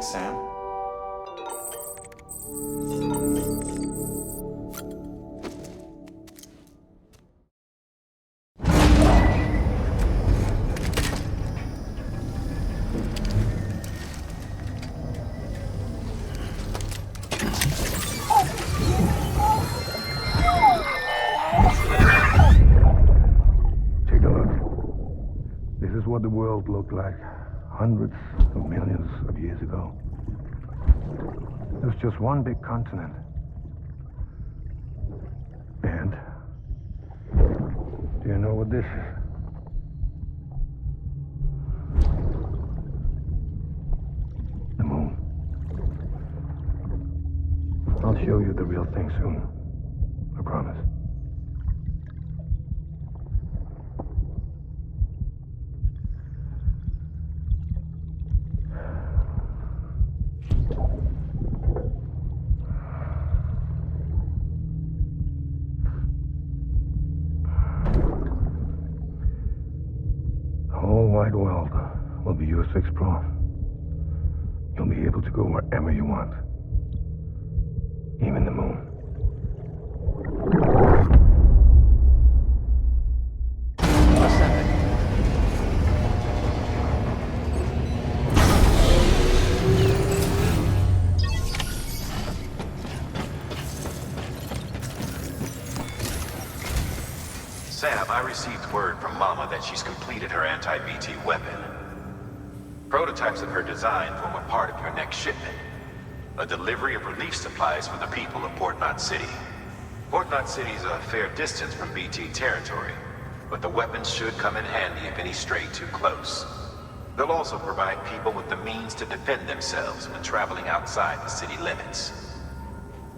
doing, Sam? Take a look. This is what the world looked like hundreds of millions of years ago. It was just one big continent. And do you know what this is? The moon. I'll show you the real thing soon. I promise. The whole wide world will be yours to explore. You'll be able to go wherever you want. Even the moon. Sam, I received word from Mama that she's completed her anti-BT weapon. Prototypes of her design form a part of your next shipment. A delivery of relief supplies for the people of Port Knot City. Port Knot City is a fair distance from BT territory, but the weapons should come in handy if any stray too close. They'll also provide people with the means to defend themselves when traveling outside the city limits.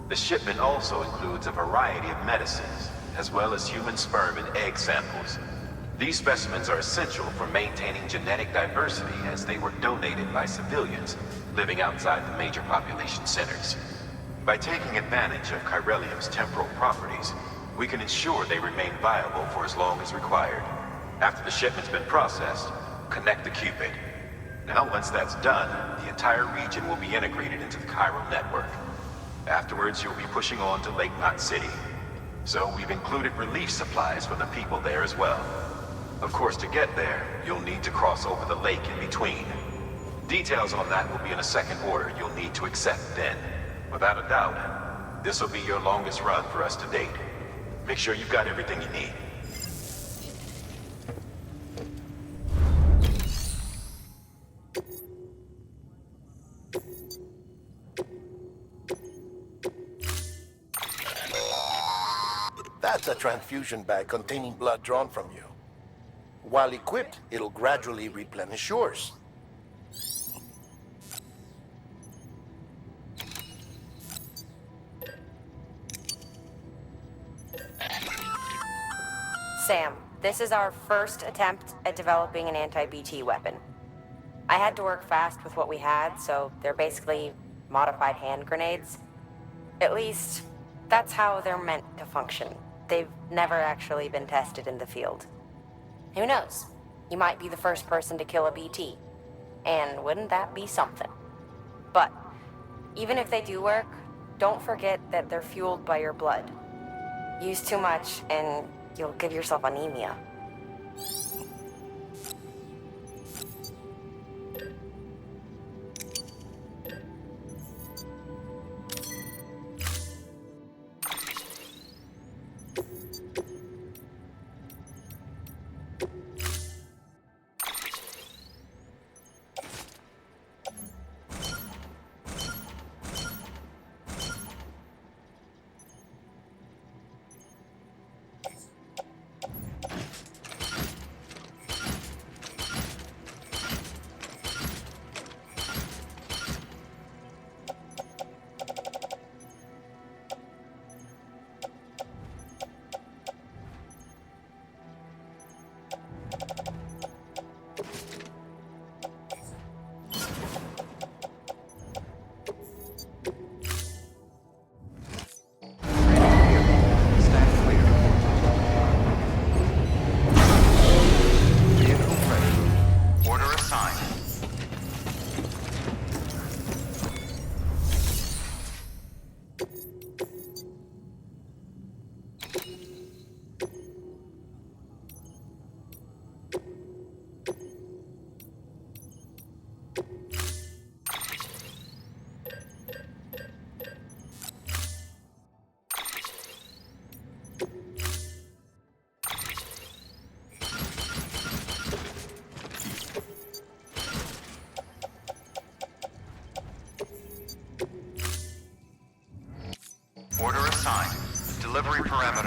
The shipment also includes a variety of medicines, as well as human sperm and egg samples. These specimens are essential for maintaining genetic diversity as they were donated by civilians living outside the major population centers. By taking advantage of chiralium's temporal properties, we can ensure they remain viable for as long as required. After the shipment's been processed, connect the Cupid. Now, once that's done, the entire region will be integrated into the chiral network. Afterwards, you'll be pushing on to Lake Knot City. So we've included relief supplies for the people there as well. Of course, to get there, you'll need to cross over the lake in between. Details on that will be in a second order you'll need to accept then. Without a doubt, this will be your longest run for us to date. Make sure you've got everything you need. That's a transfusion bag containing blood drawn from you. While equipped, it'll gradually replenish yours. Sam, this is our first attempt at developing an anti-BT weapon. I had to work fast with what we had, so they're basically modified hand grenades. At least, that's how they're meant to function. They've never actually been tested in the field. Who knows? You might be the first person to kill a BT. And wouldn't that be something? But, even if they do work, don't forget that they're fueled by your blood. Use too much, and you'll give yourself anemia.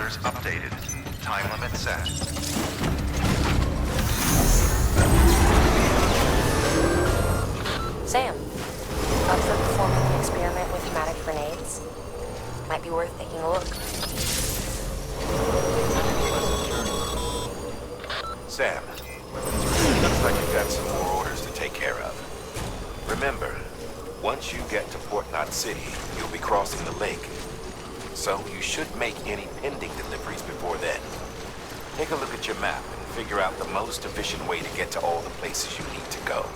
parameters updated. Time limit set. Sam, up for performing an experiment with pneumatic grenades? Might be worth taking a look. Sam, looks like you've got some more orders to take care of. Remember, once you get to Port Knot City, you'll be crossing the lake. So you should make any pending deliveries before then. Take a look at your map and figure out the most efficient way to get to all the places you need to go.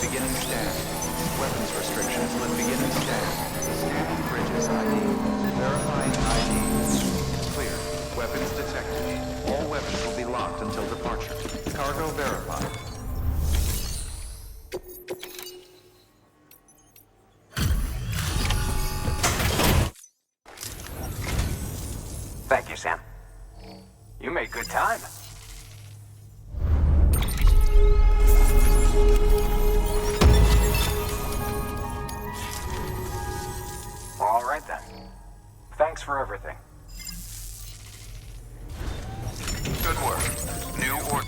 Beginning scan. Weapons restrictions limit beginning scan. Scanning bridges ID. Verifying ID. Clear. Weapons detected. All weapons will be locked until departure. Cargo verified. Thank you, Sam. You made good time. All right then. Thanks for everything. Good work. New order.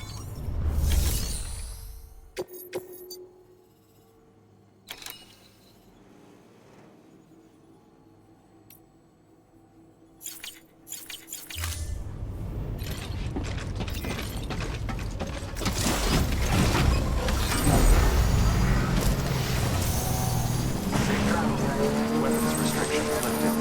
Weapons restrictions lifted.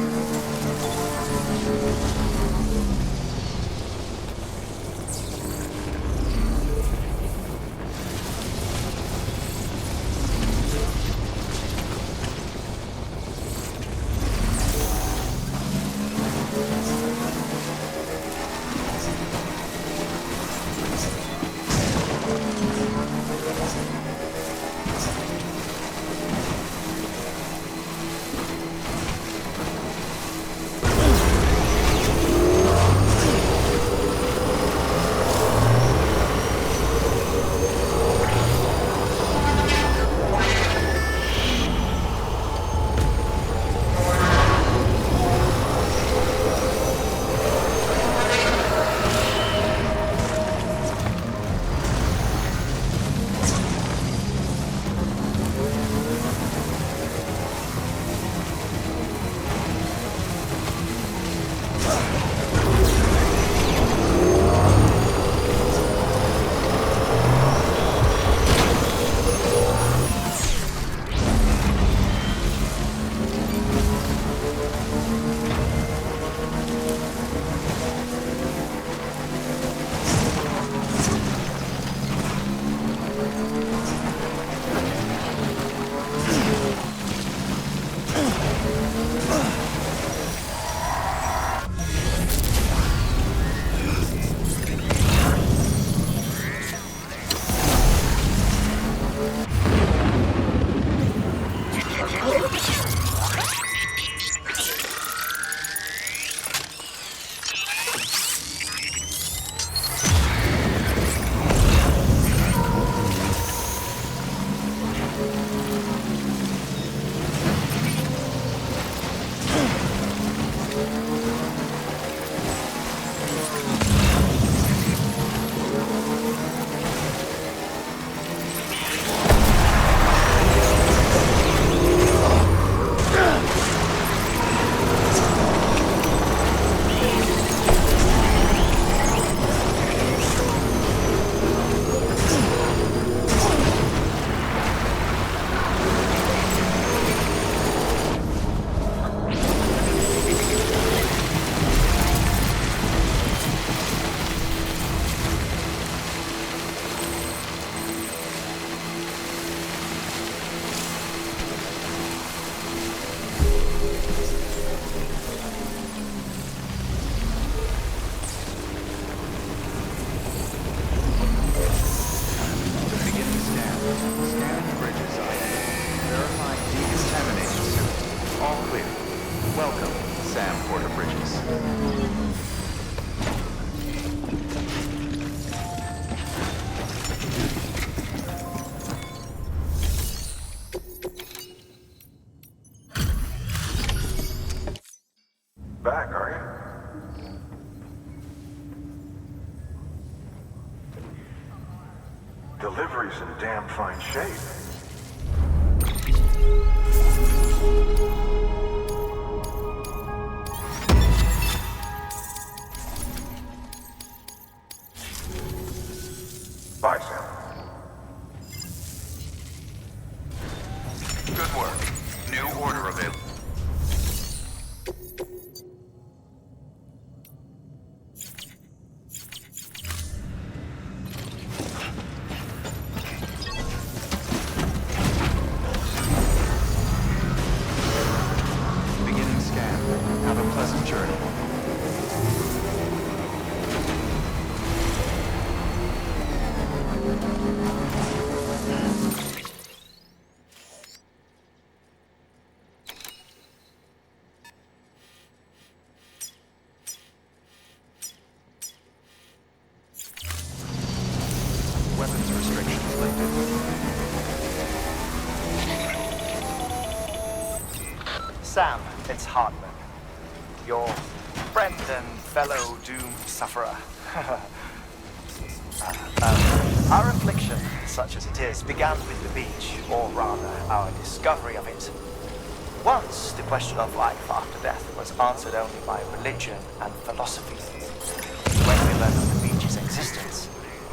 Beginning scan. Scanning bridges ID. Verifying decontamination. All clear. Welcome, Sam Porter Bridges. Back, are you? Delivery's in damn fine shape. Bye, Sam. Good work. New order available. Beginning scan. Have a pleasant journey. Weapons restrictions lifted. Sam, it's Hartman. Your friend and fellow doom sufferer. Our affliction, such as it is, began with the beach, or rather, our discovery of it. Once, the question of life after death was answered only by religion and philosophy. When we learned of the beach's existence,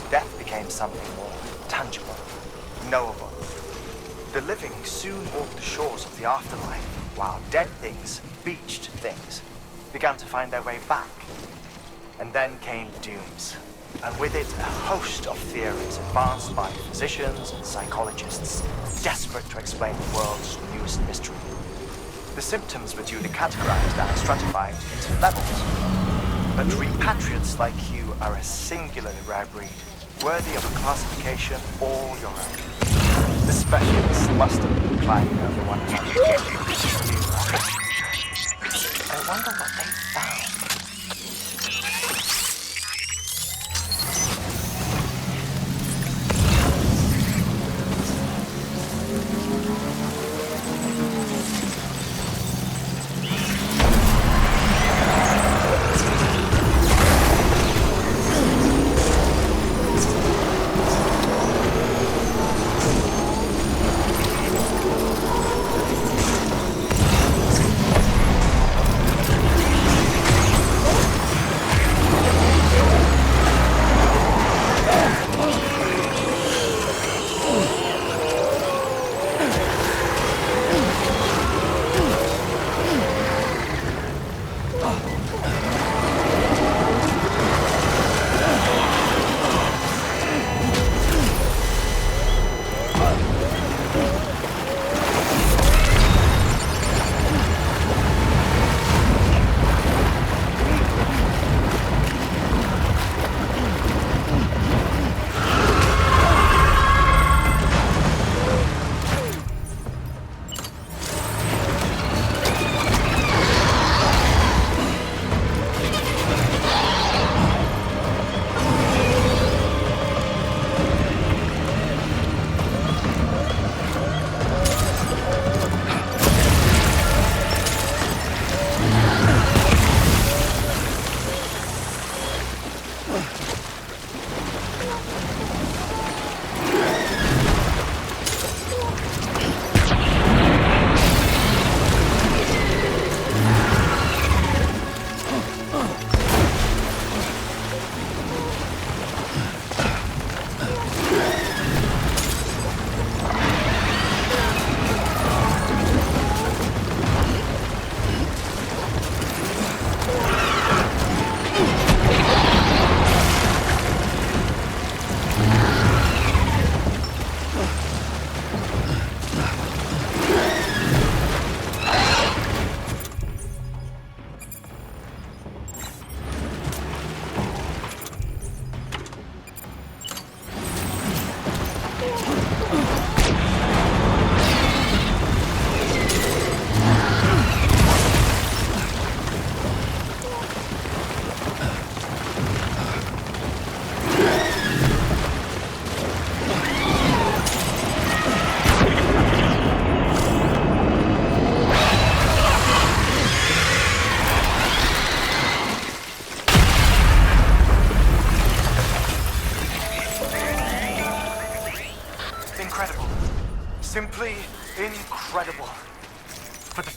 death became something more tangible, knowable. The living soon walked the shores of the afterlife, while dead things, beached things, began to find their way back. And then came dooms, and with it a host of theories advanced by physicians and psychologists, desperate to explain the world's newest mystery. The symptoms were duly categorized and stratified into levels. But repatriates like you are a singularly rare breed, worthy of a classification all your own. The specialists must have been climbing over one another to get you. I wonder what they found.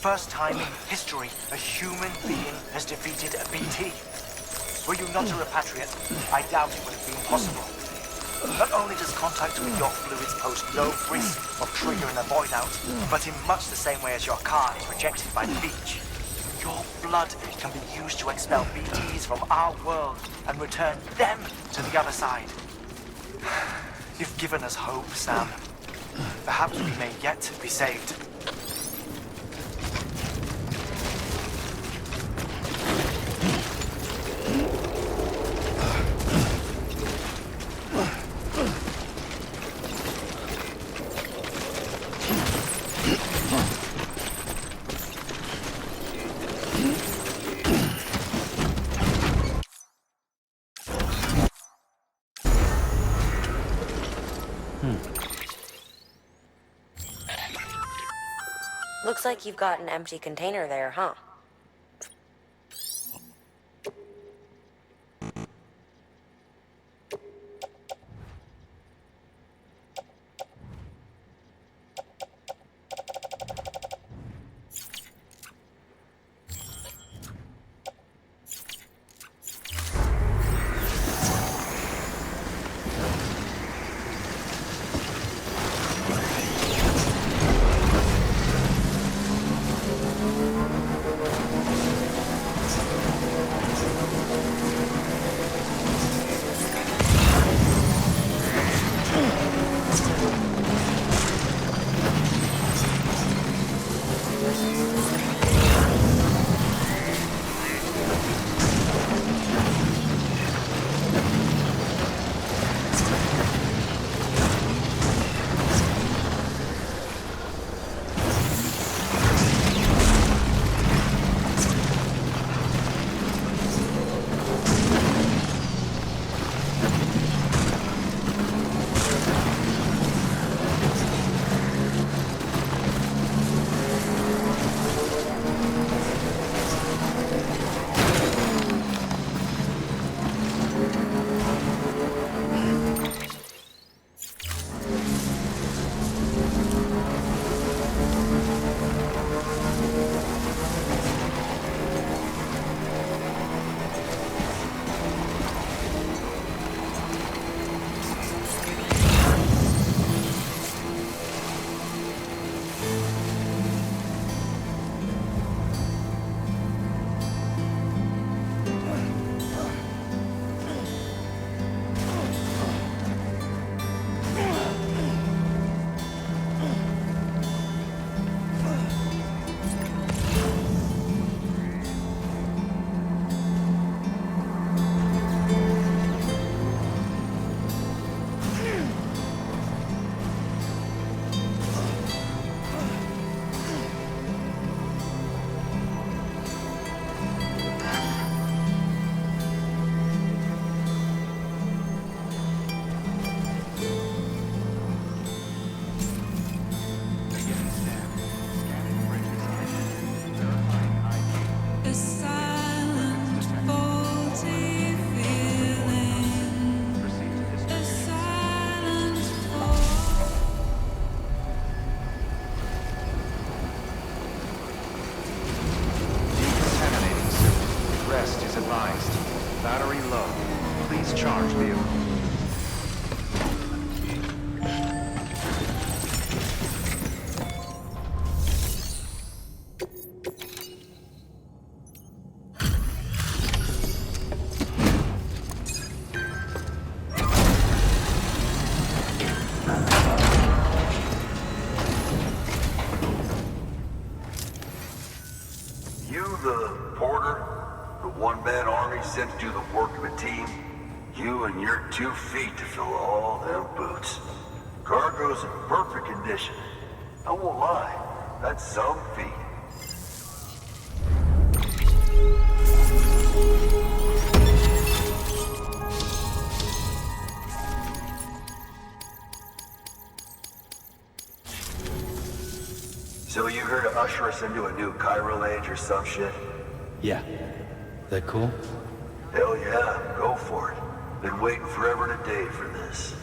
first time in history a human being has defeated a BT. Were you not a repatriate, I doubt it would have been possible. Not only does contact with your fluids pose no risk of triggering a void out, but in much the same way as your car is rejected by the beach. Your blood can be used to expel BTs from our world and return them to the other side. You've given us hope, Sam. Perhaps we may yet be saved. Looks like you've got an empty container there, huh? Battery low. Please charge vehicle. You the porter? The one-man army sent to do the work of a team? You and your 2 feet to fill all them boots. Cargo's in perfect condition. I won't lie, that's some feat. So you here to usher us into a new chiral age or some shit? Yeah. That cool? Hell yeah, go for it. Been waiting forever and a day for this.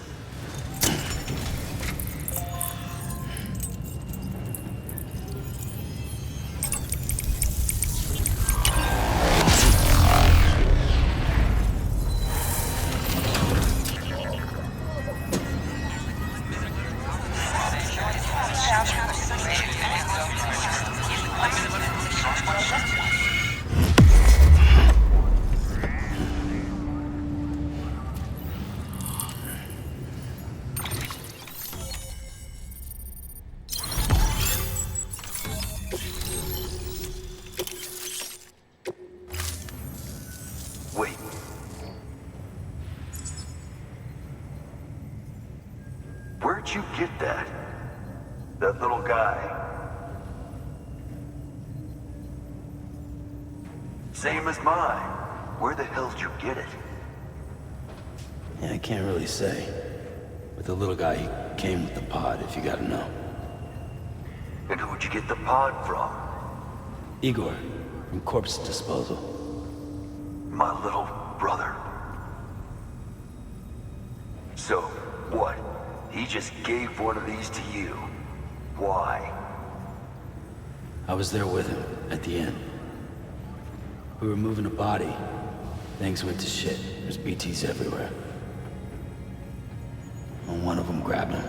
That little guy. Same as mine. Where the hell did you get it? Yeah, I can't really say. But the little guy, he came with the pod, if you gotta know. And who'd you get the pod from? Igor, from Corpse Disposal. My little brother. So, what? He just gave one of these to you. Why? I was there with him, at the end. We were moving a body. Things went to shit. There's BTs everywhere. And one of them grabbed him.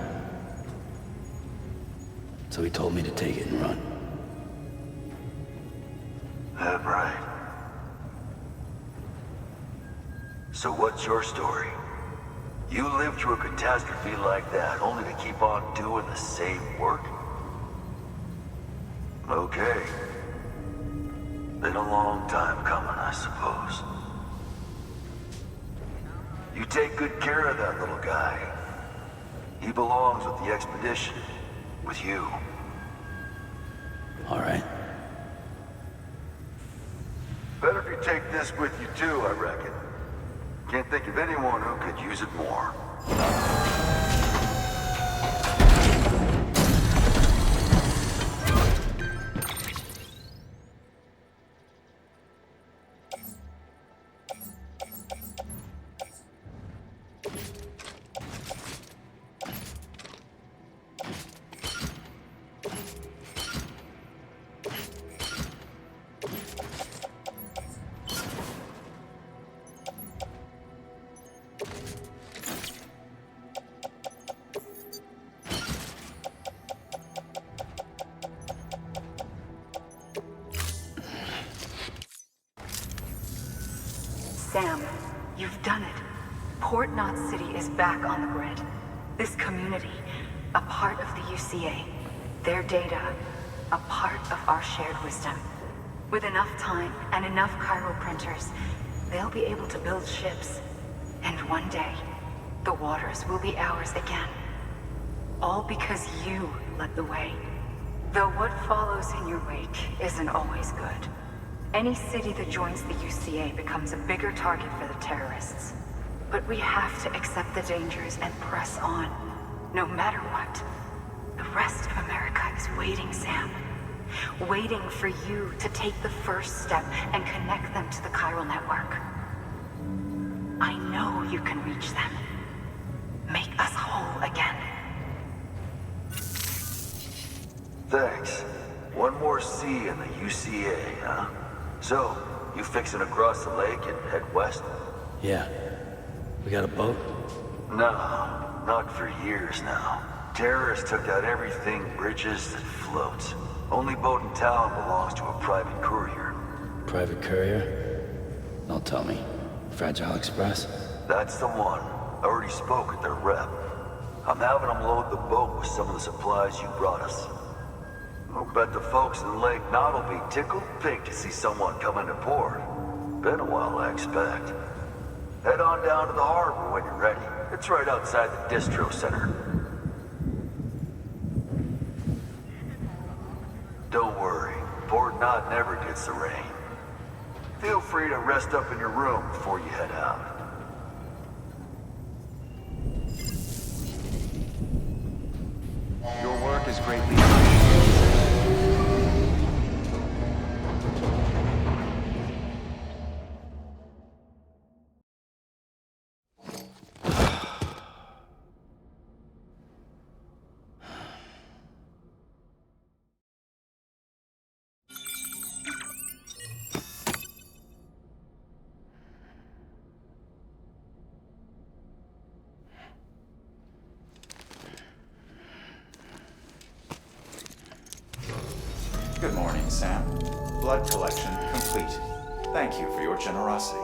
So he told me to take it and run. That right. So what's your story? You lived through a catastrophe like that, only to keep on doing the same work? Okay. Been a long time coming, I suppose. You take good care of that little guy. He belongs with the expedition. With you. All right. Better if you take this with you too, I reckon. Can't think of anyone who could use it more. Sam, you've done it. Port Knot City is back on the grid. This community, a part of the UCA. Their data, a part of our shared wisdom. With enough time and enough chiral printers, they'll be able to build ships. And one day, the waters will be ours again. All because you led the way. Though what follows in your wake isn't always good. Any city that joins the UCA becomes a bigger target for the terrorists. But we have to accept the dangers and press on, no matter what. The rest of America is waiting, Sam. Waiting for you to take the first step and connect them to the chiral network. I know you can reach them. Make us whole again. Thanks. One more C in the UCA, huh? So, you fixing to cross the lake and head west? Yeah. We got a boat? No, not for years now. Terrorists took out everything bridges that floats. Only boat in town belongs to a private courier. Private courier? Don't tell me. Fragile Express? That's the one. I already spoke with their rep. I'm having them load the boat with some of the supplies you brought us. I'll bet the folks in Lake Knot will be tickled pink to see someone come into port. Been a while, I expect. Head on down to the harbor when you're ready. It's right outside the distro center. Don't worry, Port Knot never gets the rain. Feel free to rest up in your room before you head out. Your work is greatly appreciated. Good morning, Sam. Blood collection complete. Thank you for your generosity.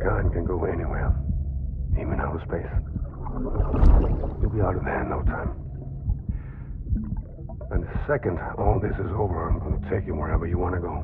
Mankind can go anywhere, even outer space. You'll be out of there in no time. And the second all this is over, I'm going to take you wherever you want to go.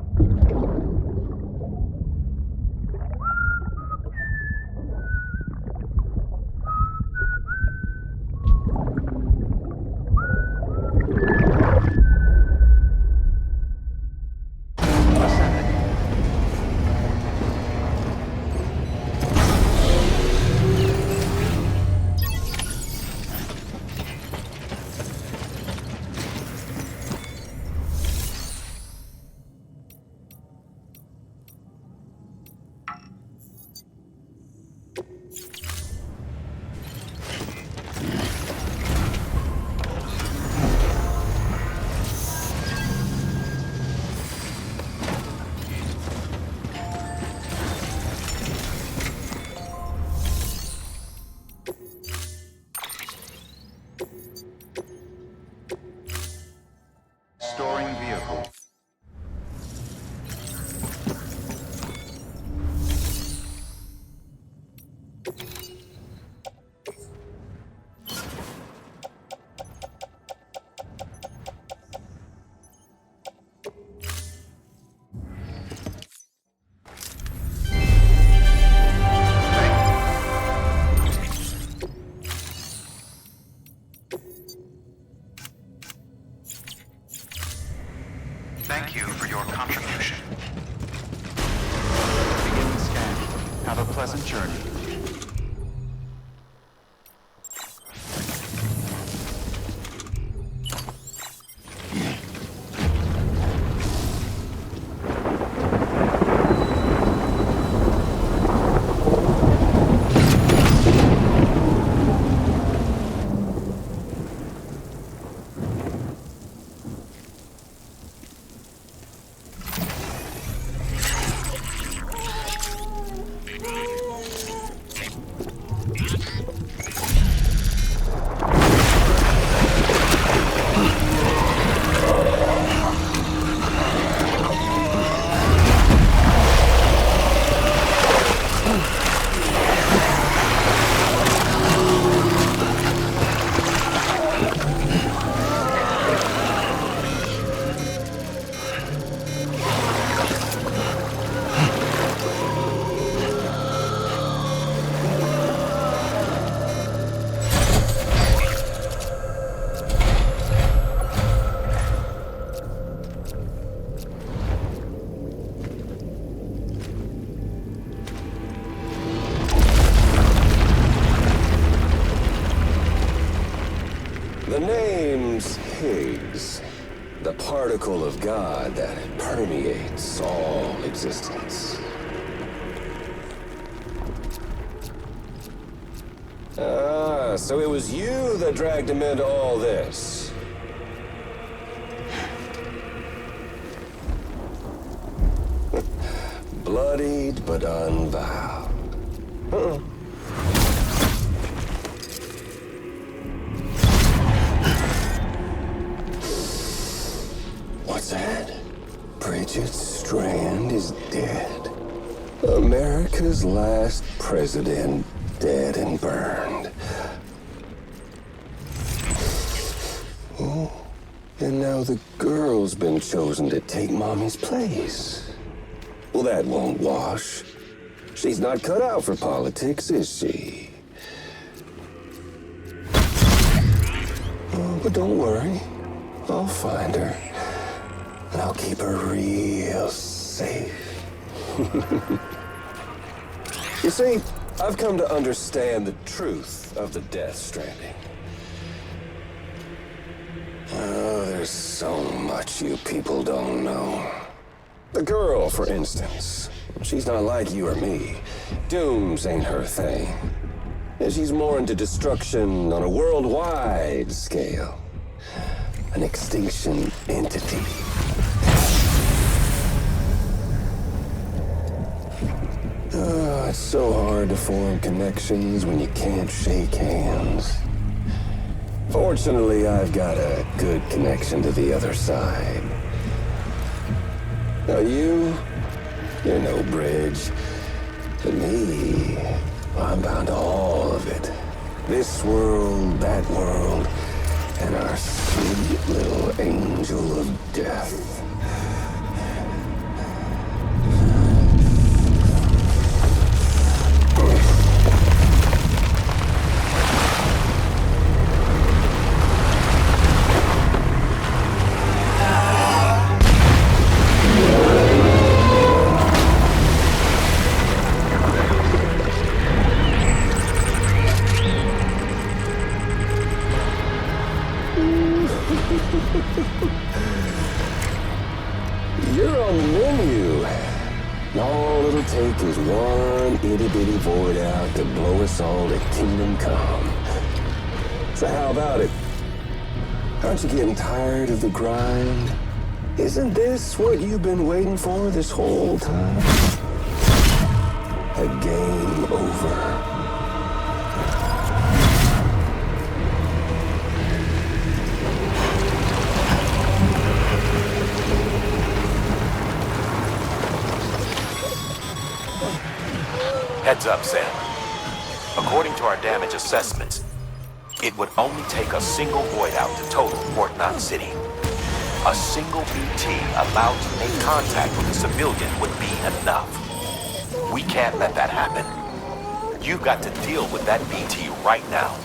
Storing vehicle. Thank you for your contribution. Beginning scan. Have a pleasant journey. The name's Higgs, the particle of God that permeates all existence. Ah, so it was you that dragged him into all this. Bloodied but unvowed. What's that? Bridget Strand is dead. America's last president dead and burned. Oh, and now the girl's been chosen to take Mommy's place. Well, that won't wash. She's not cut out for politics, is she? Oh, but don't worry. I'll find her. And I'll keep her real safe. You see, I've come to understand the truth of the Death Stranding. Oh, there's so much you people don't know. The girl, for instance, she's not like you or me. Dooms ain't her thing. And she's more into destruction on a worldwide scale. An extinction entity. Oh, it's so hard to form connections when you can't shake hands. Fortunately, I've got a good connection to the other side. Now you're no bridge. But me, I'm bound to all of it. This world, that world, and our sweet little angel of death. You're on the menu. All it'll take is one itty-bitty void out to blow us all to kingdom come. So how about it? Aren't you getting tired of the grind? Isn't this what you've been waiting for this whole time? A game over. Heads up, Sam. According to our damage assessments, it would only take a single void out to total Port Knot City. A single BT allowed to make contact with a civilian would be enough. We can't let that happen. You've got to deal with that BT right now.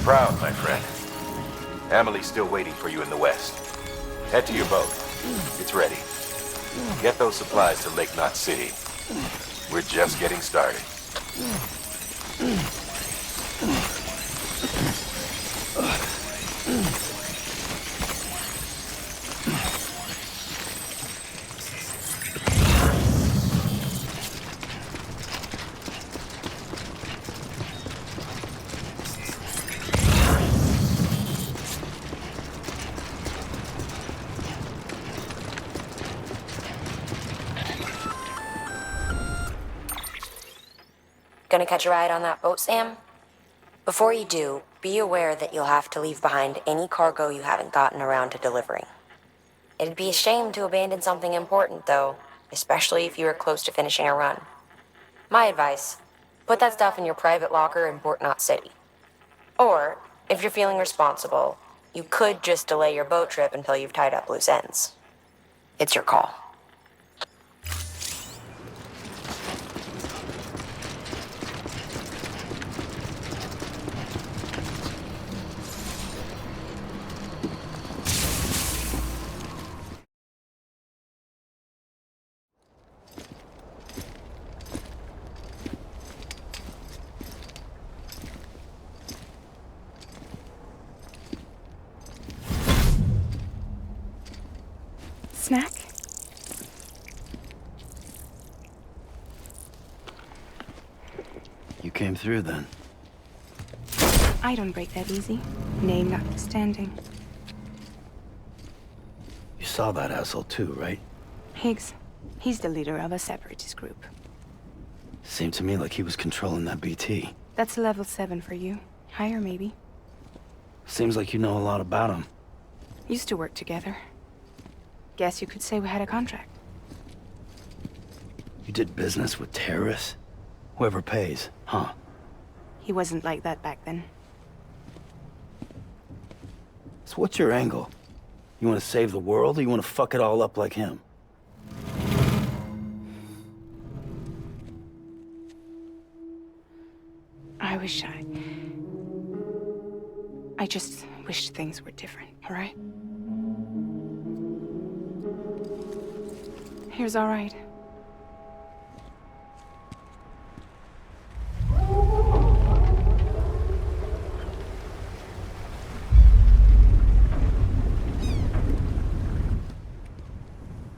proud, my friend. Emily's still waiting for you in the west. Head to your boat. It's ready. Get those supplies to Lake Knot City. We're just getting started. Gonna catch a ride on that boat, Sam? Before you do, be aware that you'll have to leave behind any cargo you haven't gotten around to delivering. It'd be a shame to abandon something important, though, especially if you are close to finishing a run. My advice, put that stuff in your private locker in Port Knot City. Or, if you're feeling responsible, you could just delay your boat trip until you've tied up loose ends. It's your call. Snack? You came through then. I don't break that easy. Name notwithstanding. You saw that asshole too, right? Higgs. He's the leader of a separatist group. Seemed to me like he was controlling that BT. That's level 7 for you. Higher, maybe. Seems like you know a lot about him. Used to work together. Guess you could say we had a contract. You did business with terrorists? Whoever pays, huh? He wasn't like that back then. So what's your angle? You want to save the world, or you want to fuck it all up like him? I just wish things were different, all right? Here's all right.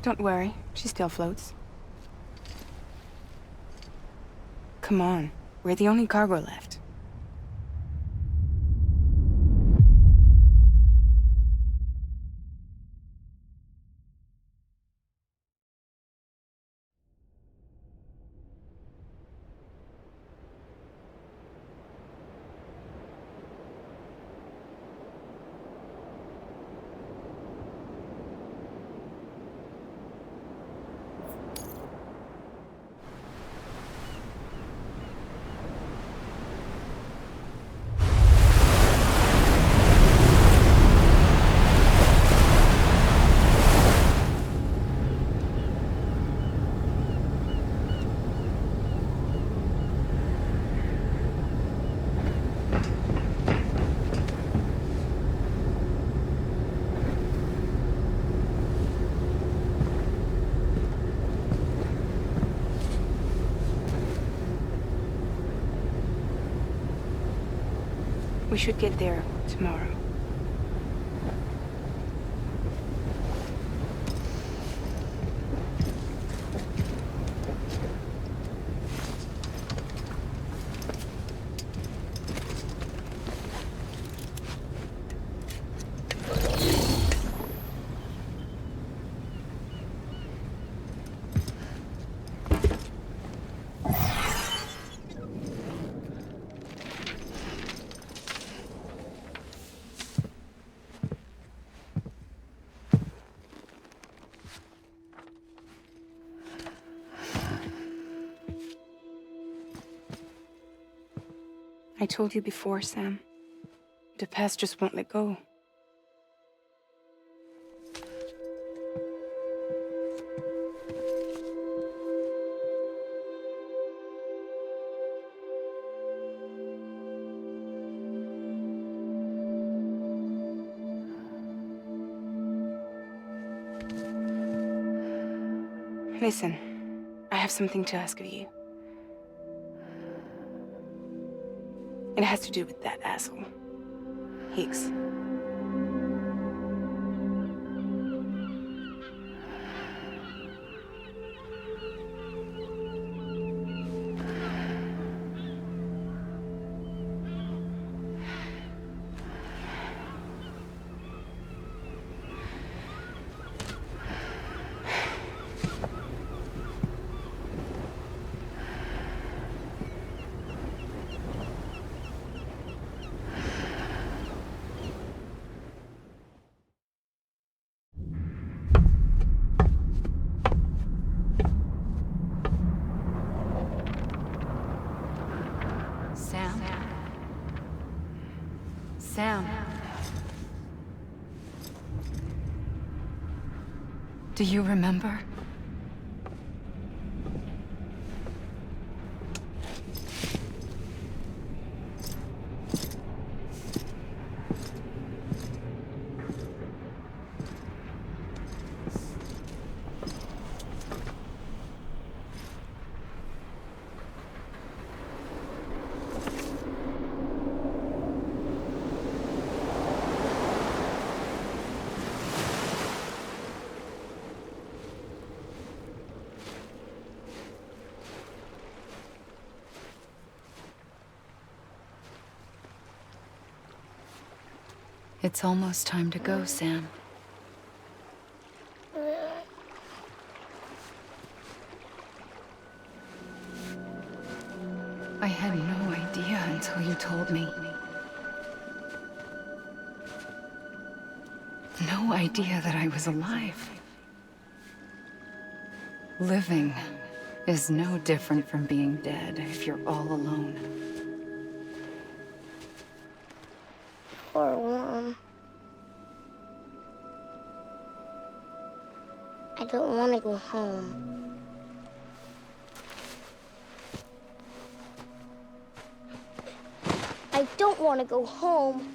Don't worry, she still floats. Come on, we're the only cargo left. We should get there tomorrow. I told you before, Sam. The past just won't let go. Listen, I have something to ask of you. It has to do with that asshole, Higgs. Sam. Do you remember? It's almost time to go, Sam. I had no idea until you told me. No idea that I was alive. Living is no different from being dead if you're all alone. Poor Mom. I don't want to go home. I don't want to go home.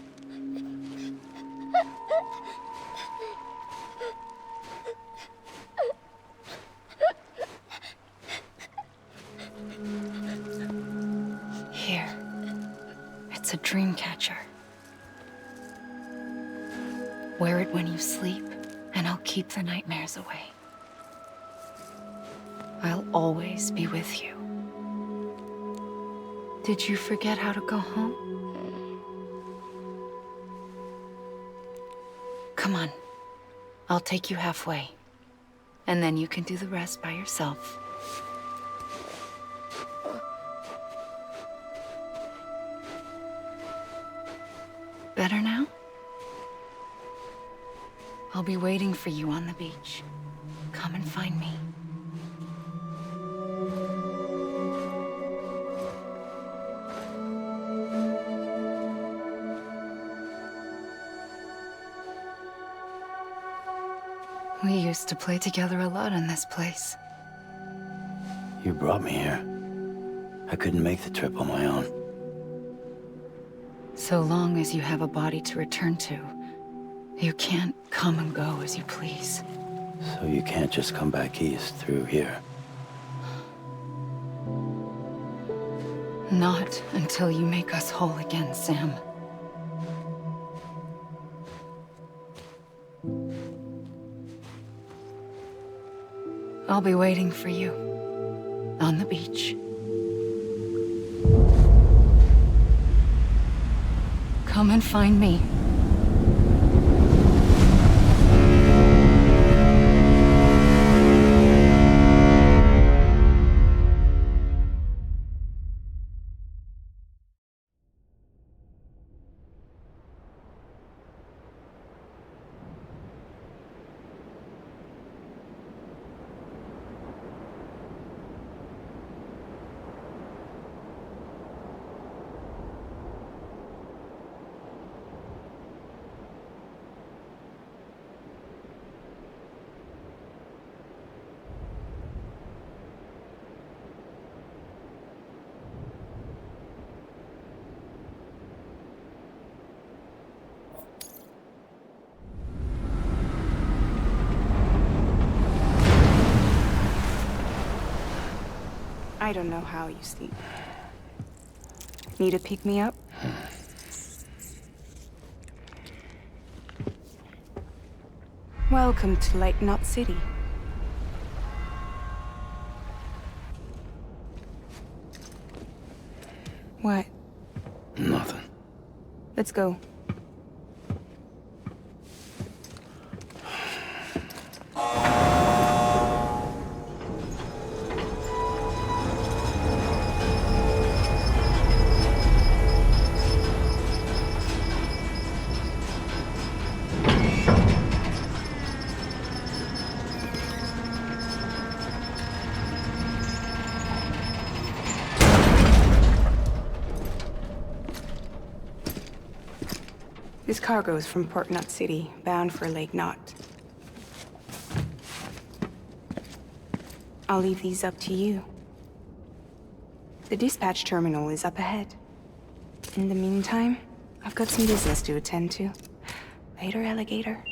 Here. It's a dream catcher. Wear it when you sleep, and I'll keep the nightmares away. I'll always be with you. Did you forget how to go home? Come on. I'll take you halfway. And then you can do the rest by yourself. Better now? I'll be waiting for you on the beach. Come and find me. We used to play together a lot in this place. You brought me here. I couldn't make the trip on my own. So long as you have a body to return to, you can't come and go as you please. So you can't just come back east through here? Not until you make us whole again, Sam. I'll be waiting for you on the beach. Come and find me. I don't know how you sleep. Need a pick-me-up? Welcome to Lake Knot City. What? Nothing. Let's go. This cargo is from Port Knot City, bound for Lake Knot. I'll leave these up to you. The dispatch terminal is up ahead. In the meantime, I've got some business to attend to. Later, alligator.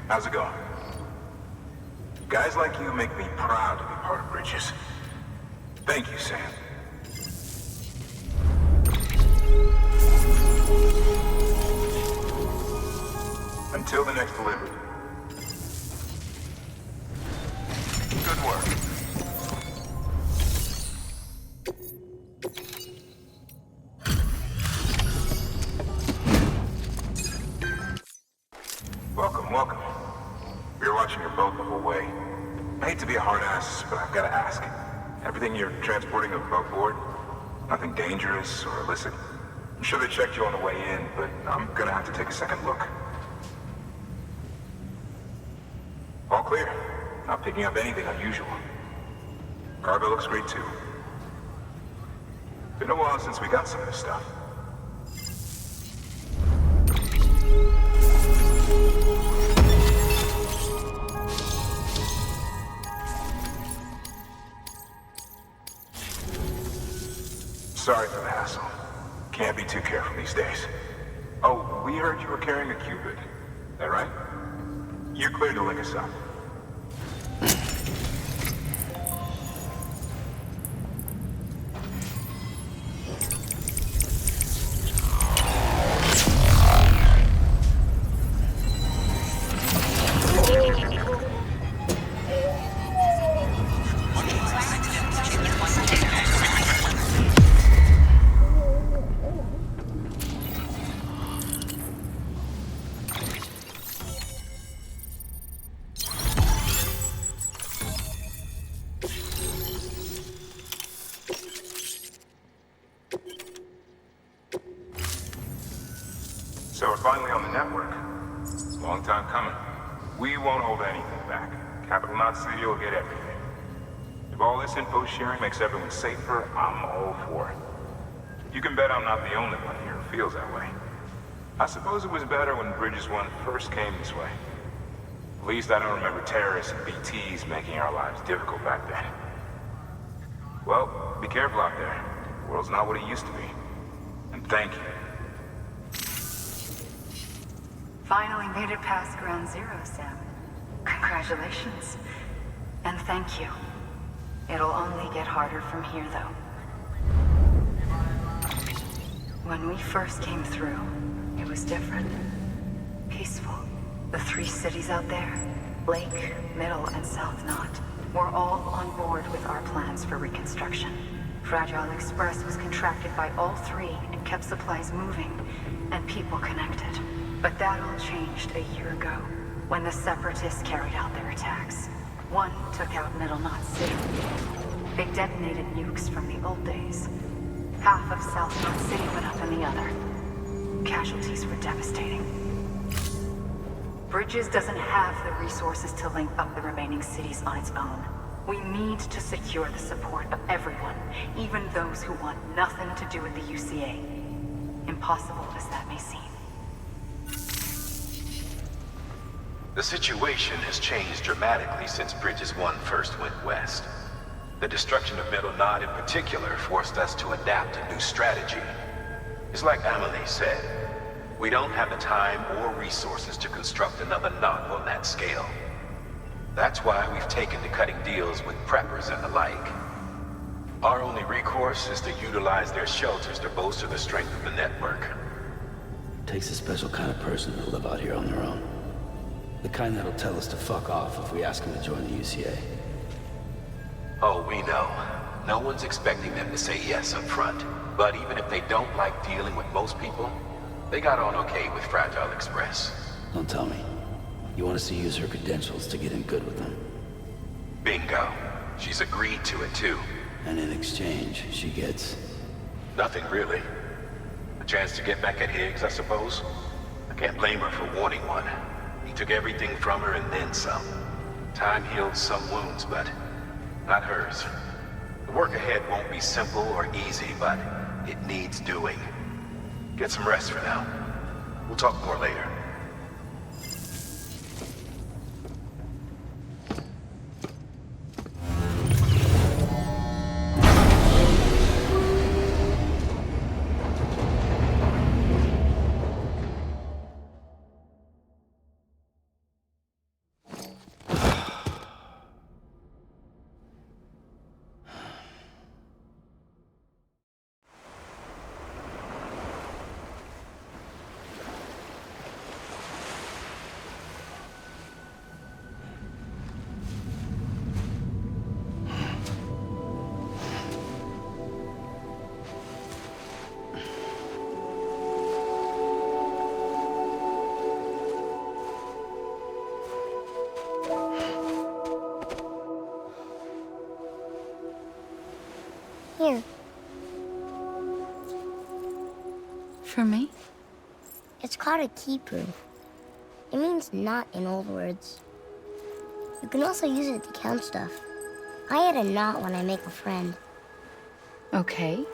How's it going? Guys like you make me proud to be part of Bridges. Thank you, Sam. Until the next delivery. Good work. welcome. We were watching your boat the whole way. I hate to be a hard ass, but I've got to ask. Everything you're transporting above board? Nothing dangerous or illicit? I'm sure they checked you on the way in, but I'm gonna have to take a second look. All clear. Not picking up anything unusual. Cargo looks great too. Been a while since we got some of this stuff. Sorry for the hassle. Can't be too careful these days. Oh, we heard you were carrying a Cupid. That right? You're clear to link us up. So we're finally on the network. Long time coming. We won't hold anything back. Capital Knot City will get everything. If all this info sharing makes everyone safer, I'm all for it. You can bet I'm not the only one here who feels that way. I suppose it was better when Bridges 1 first came this way. At least I don't remember terrorists and BTs making our lives difficult back then. Well, be careful out there. The world's not what it used to be. And thank you. Finally made it past ground zero, Sam. Congratulations. And thank you. It'll only get harder from here, though. When we first came through, it was different. Peaceful. The 3 cities out there, Lake, Middle, and South Knot, were all on board with our plans for reconstruction. Fragile Express was contracted by all 3 and kept supplies moving and people connected. But that all changed a year ago, when the Separatists carried out their attacks. One took out Middle Knot City. They detonated nukes from the old days. Half of South Knot City went up in the other. Casualties were devastating. Bridges doesn't have the resources to link up the remaining cities on its own. We need to secure the support of everyone, even those who want nothing to do with the UCA. Impossible as that may seem. The situation has changed dramatically since Bridges 1 first went west. The destruction of Middle Knot in particular forced us to adapt a new strategy. It's like Amelie said, we don't have the time or resources to construct another knot on that scale. That's why we've taken to cutting deals with preppers and the like. Our only recourse is to utilize their shelters to bolster the strength of the network. Takes a special kind of person to live out here on their own. The kind that'll tell us to fuck off if we ask them to join the UCA. Oh, we know. No one's expecting them to say yes up front. But even if they don't like dealing with most people, they got on okay with Fragile Express. Don't tell me. You want us to use her credentials to get in good with them? Bingo. She's agreed to it too. And in exchange, she gets... Nothing really. A chance to get back at Higgs, I suppose? I can't blame her for wanting one. He took everything from her and then some. Time healed some wounds, but not hers. The work ahead won't be simple or easy, but it needs doing. Get some rest for now. We'll talk more later. Here. For me? It's called a keeper. It means knot in old words. You can also use it to count stuff. I add a knot when I make a friend. Okay.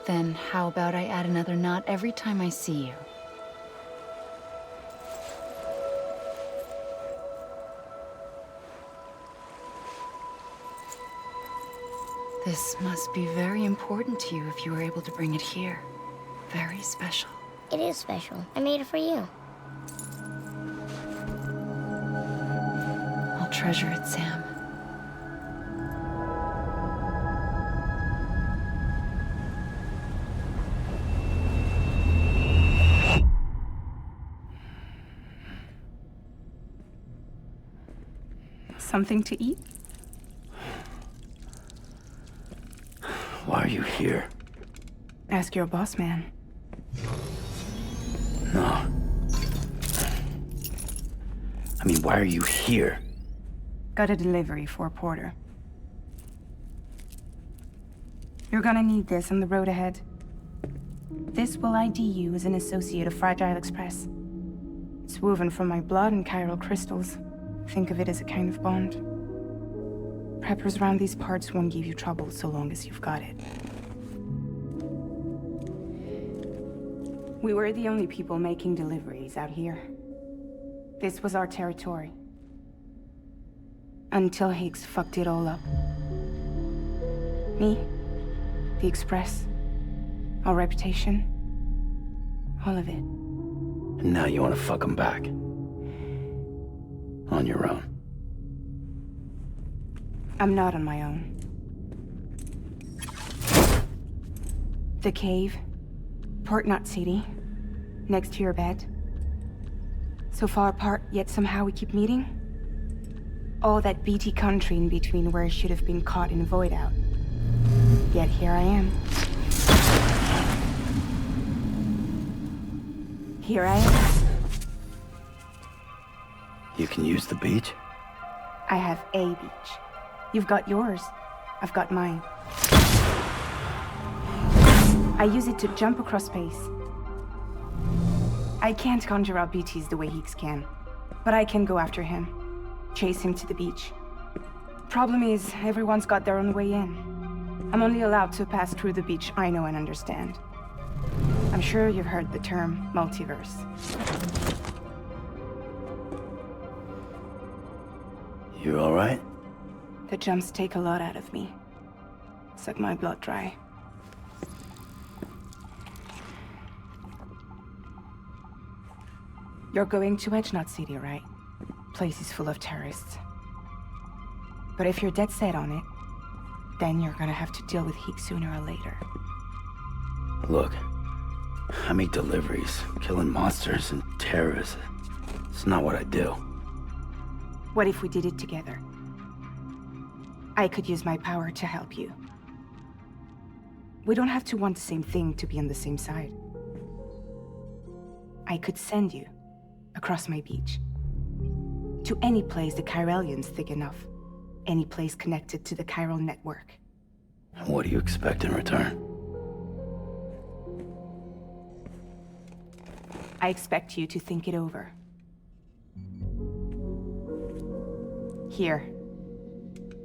Then how about I add another knot every time I see you? This must be very important to you if you were able to bring it here. Very special. It is special. I made it for you. I'll treasure it, Sam. Something to eat? Why are you here? Ask your boss man. No. I mean, why are you here? Got a delivery for Porter. You're gonna need this on the road ahead. This will ID you as an associate of Fragile Express. It's woven from my blood and chiral crystals. Think of it as a kind of bond. Preppers around these parts won't give you trouble so long as you've got it. We were the only people making deliveries out here. This was our territory. Until Higgs fucked it all up. Me, the Express, our reputation, all of it. And now you want to fuck him back. On your own. I'm not on my own. The cave, Port Knot City, next to your bed. So far apart, yet somehow we keep meeting. All that BT country in between where I should have been caught in void out. Yet here I am. Here I am. You can use the beach? I have a beach. You've got yours. I've got mine. I use it to jump across space. I can't conjure up BTs the way Higgs can, but I can go after him, chase him to the beach. Problem is, everyone's got their own way in. I'm only allowed to pass through the beach I know and understand. I'm sure you've heard the term multiverse. You all right? The jumps take a lot out of me. Suck my blood dry. You're going to Edge Knot City, right? Place is full of terrorists. But if you're dead set on it, then you're gonna have to deal with Higgs sooner or later. Look, I make deliveries, killing monsters and terrorists. It's not what I do. What if we did it together? I could use my power to help you. We don't have to want the same thing to be on the same side. I could send you across my beach. To any place the Chiralian's thick enough. Any place connected to the chiral network. What do you expect in return? I expect you to think it over. Here.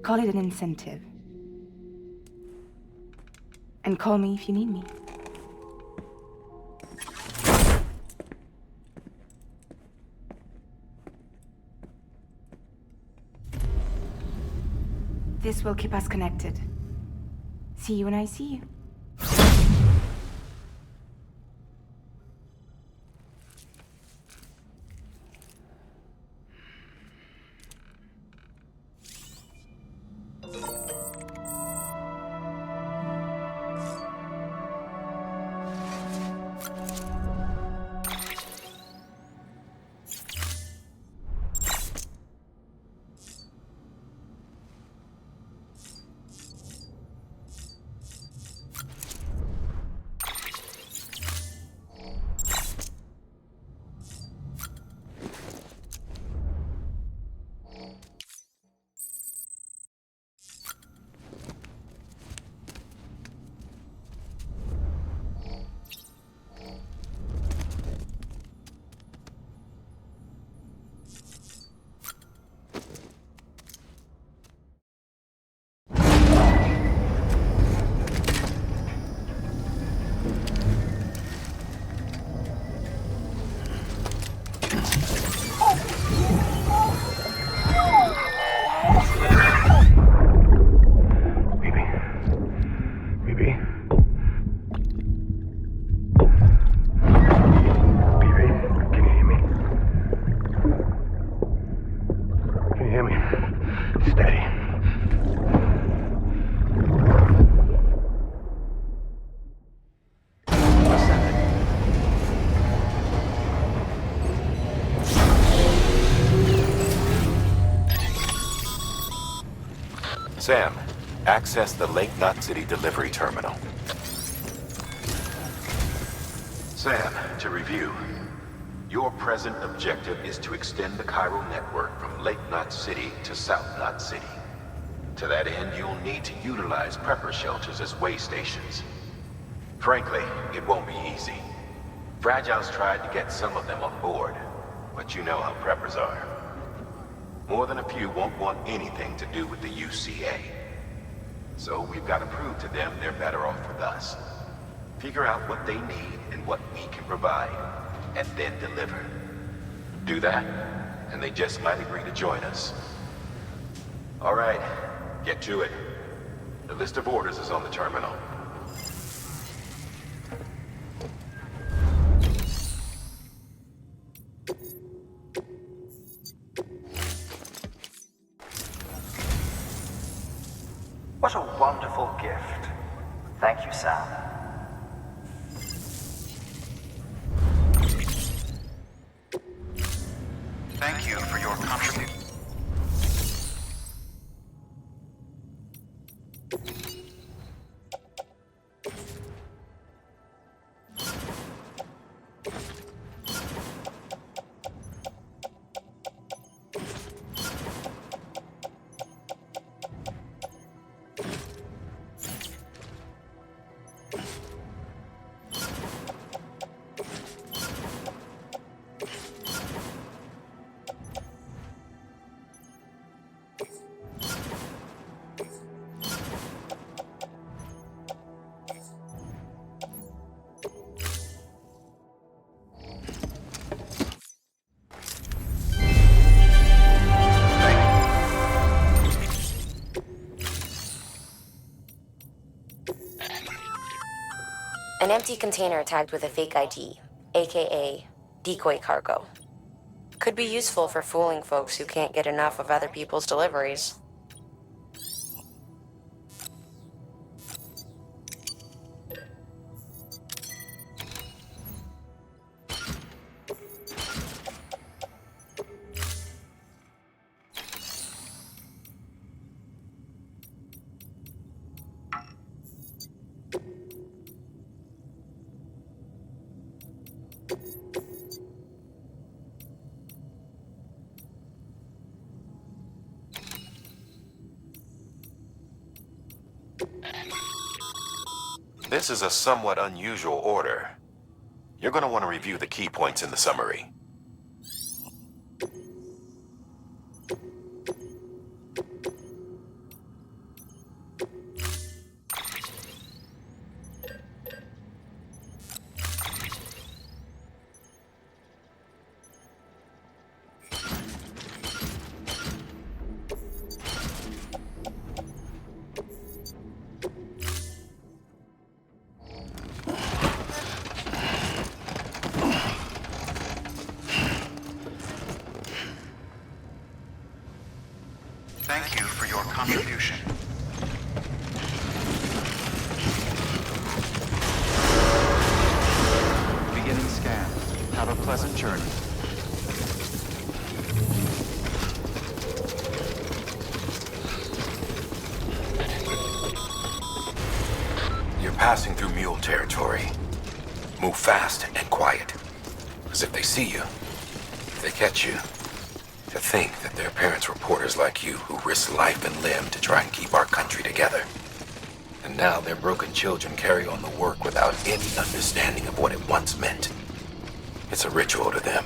Call it an incentive. And call me if you need me. This will keep us connected. See you when I see you. Sam, access the Lake Knot City delivery terminal. Sam, to review. Your present objective is to extend the Cairo network from Lake Knot City to South Knot City. To that end, you'll need to utilize prepper shelters as way stations. Frankly, it won't be easy. Fragile's tried to get some of them on board, but you know how preppers are. More than a few won't want anything to do with the UCA. So we've got to prove to them they're better off with us. Figure out what they need and what we can provide, and then deliver. Do that, and they just might agree to join us. All right, get to it. The list of orders is on the terminal. What a wonderful gift. Thank you, Sam. Thank you for your contribution. An empty container tagged with a fake ID, aka decoy cargo. Could be useful for fooling folks who can't get enough of other people's deliveries. This is a somewhat unusual order. You're going to want to review the key points in the summary. Thank you for your contribution. Beginning scan. Have a pleasant journey. You're passing through mule territory. Move fast and quiet. Because if they see you, if they catch you, to think that their parents were reporters like you who risked life and limb to try and keep our country together. And now their broken children carry on the work without any understanding of what it once meant. It's a ritual to them.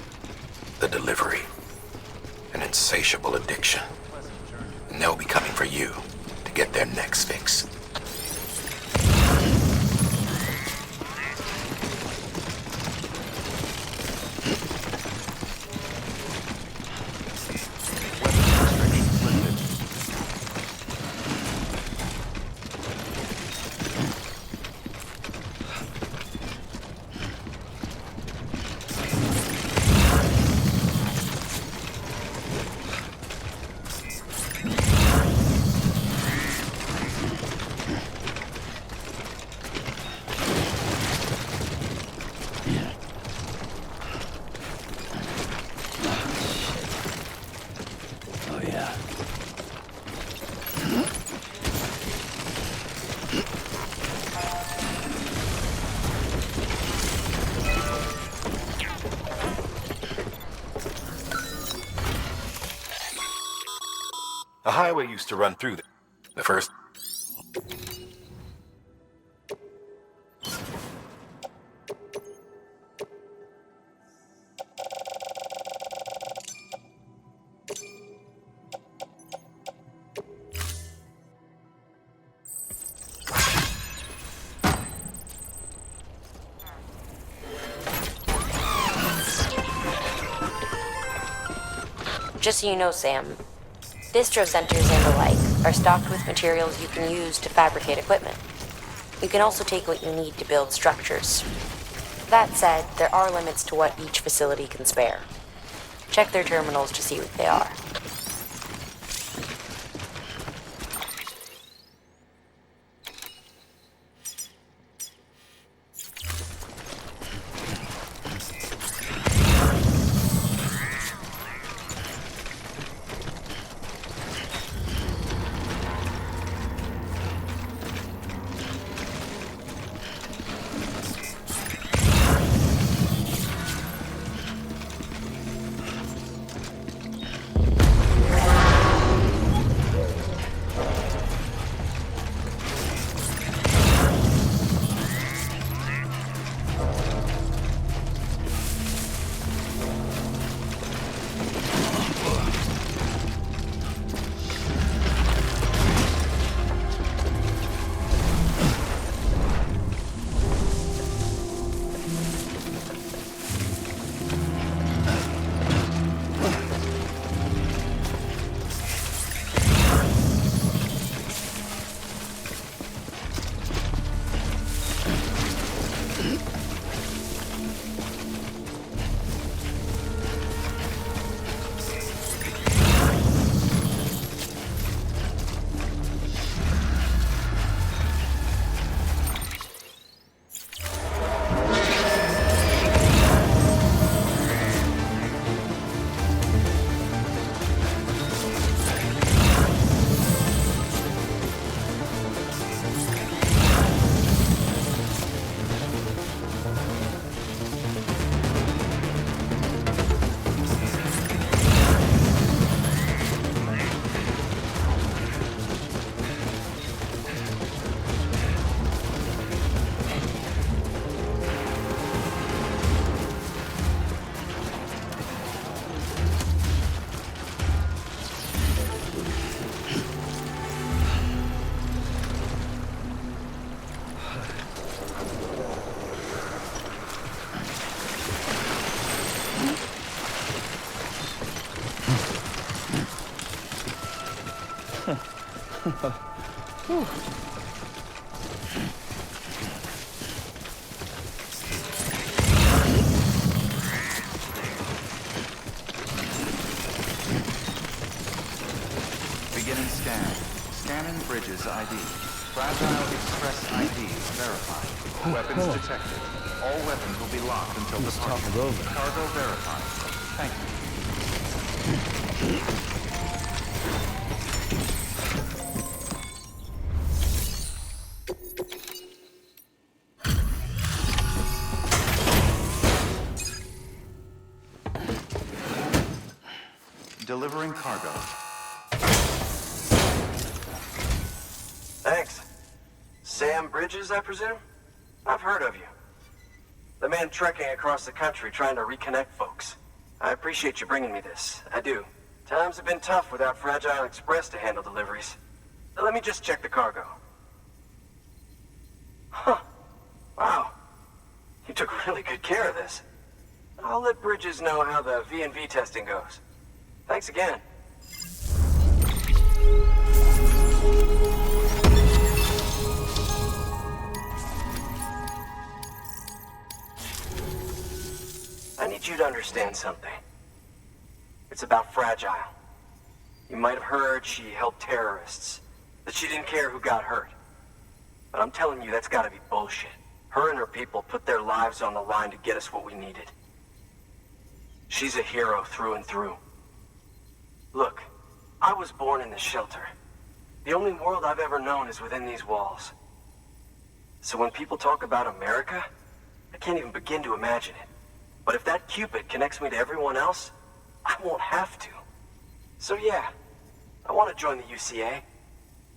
The delivery. An insatiable addiction. And they'll be coming for you to get their next fix. highway used to run through there. The first... Just so you know, Sam, distro centers and the like are stocked with materials you can use to fabricate equipment. You can also take what you need to build structures. That said, there are limits to what each facility can spare. Check their terminals to see what they are. Beginning scan. Scanning bridges ID. Fragile Express ID verified. Weapons detected. All weapons will be locked until departure. Cargo verified. Thank you. Delivering cargo. Thanks. Sam Bridges, I presume? I've heard of you. The man trekking across the country trying to reconnect folks. I appreciate you bringing me this. I do. Times have been tough without Fragile Express to handle deliveries. Let me just check the cargo. Huh. Wow. You took really good care of this. I'll let Bridges know how the V&V testing goes. Thanks again. I need you to understand something. It's about Fragile. You might have heard she helped terrorists, that she didn't care who got hurt. But I'm telling you, that's gotta be bullshit. Her and her people put their lives on the line to get us what we needed. She's a hero through and through. Look, I was born in this shelter. The only world I've ever known is within these walls. So when people talk about America, I can't even begin to imagine it. But if that Cupid connects me to everyone else, I won't have to. So yeah, I want to join the UCA.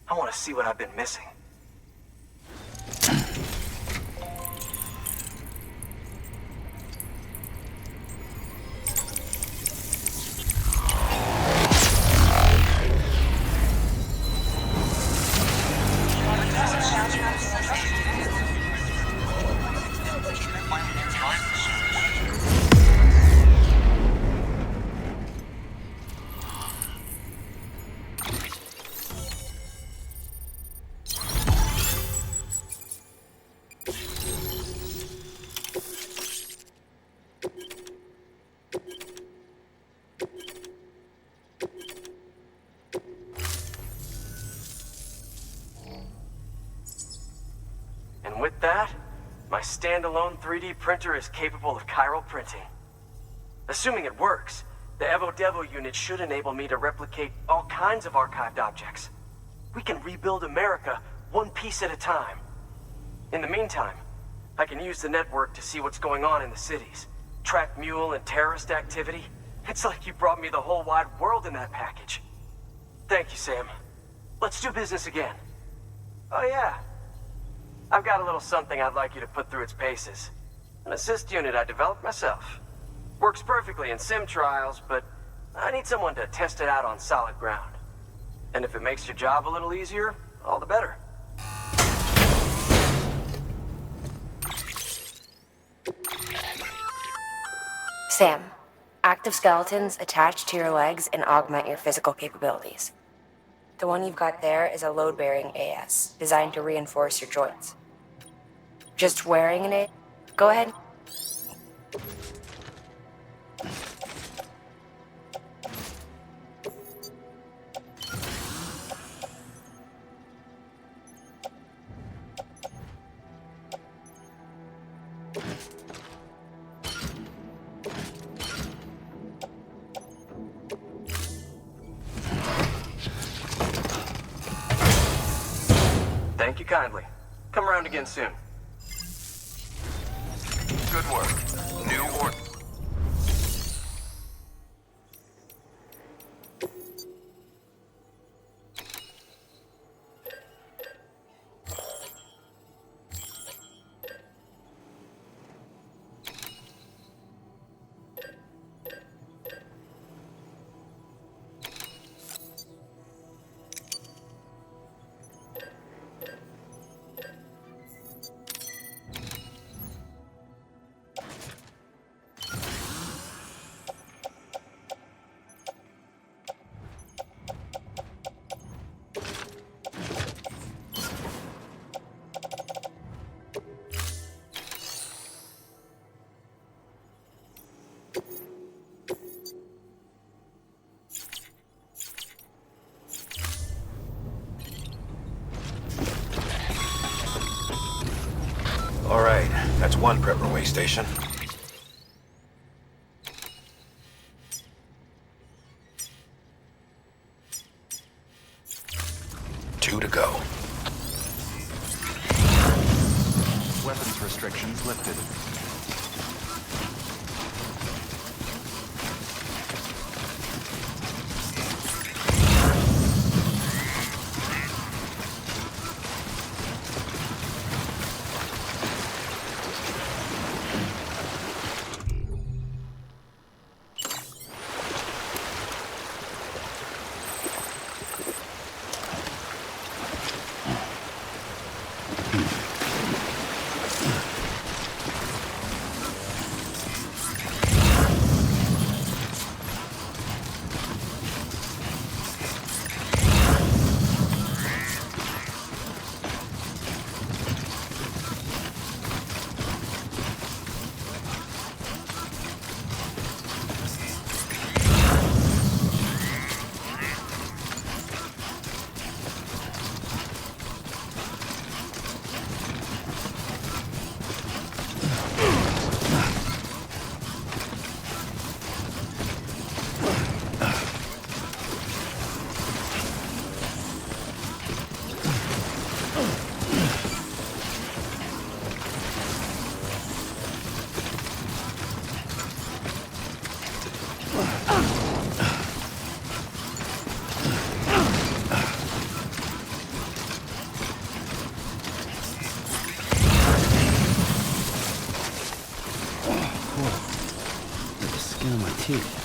I want to see what I've been missing. And with that, my standalone 3D printer is capable of chiral printing. Assuming it works, the Evo Devo unit should enable me to replicate all kinds of archived objects. We can rebuild America one piece at a time. In the meantime, I can use the network to see what's going on in the cities, track mule and terrorist activity. It's like you brought me the whole wide world in that package. Thank you, Sam. Let's do business again. Oh yeah. I've got a little something I'd like you to put through its paces. An assist unit I developed myself. Works perfectly in sim trials, but I need someone to test it out on solid ground. And if it makes your job a little easier, all the better. Sam, active skeletons attach to your legs and augment your physical capabilities. The one you've got there is a load-bearing AS, designed to reinforce your joints. Just wearing an AS? Go ahead. Thank you kindly. Come around again soon. Good work. New order. All right, that's one prepper way station. Two to go. Weapons restrictions lifted. BT.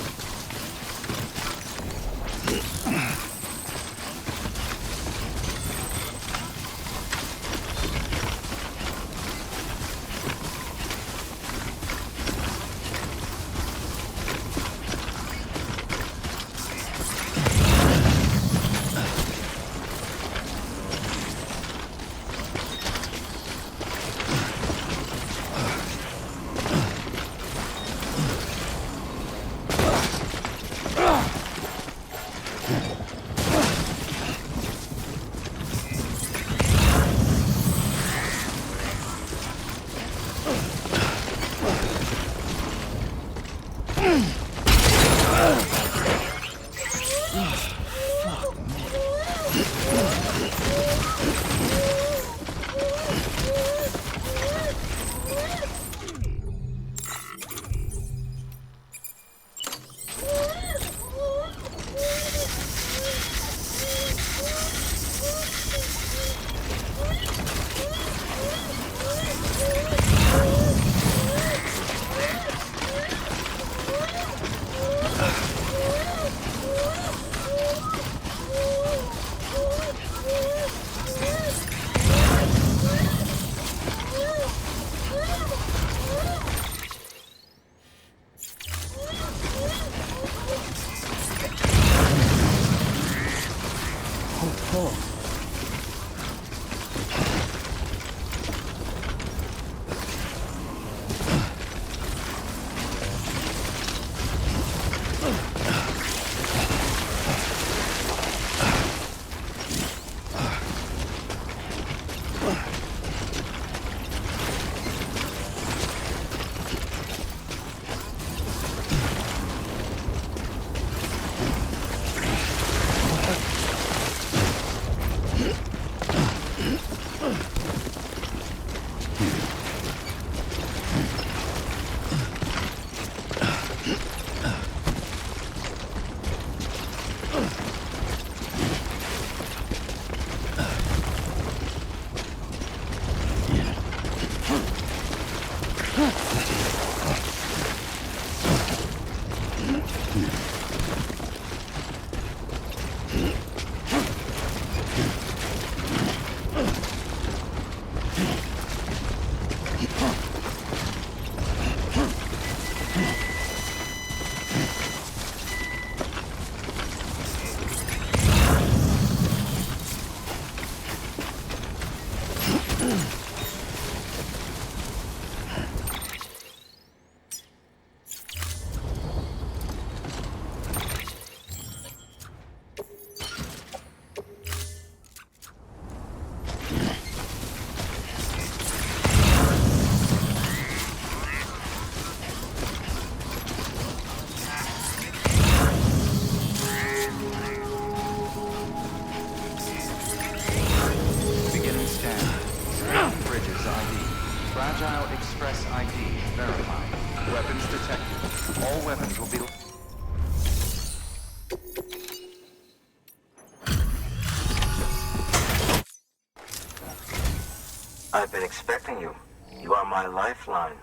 I've been expecting you. You are my lifeline.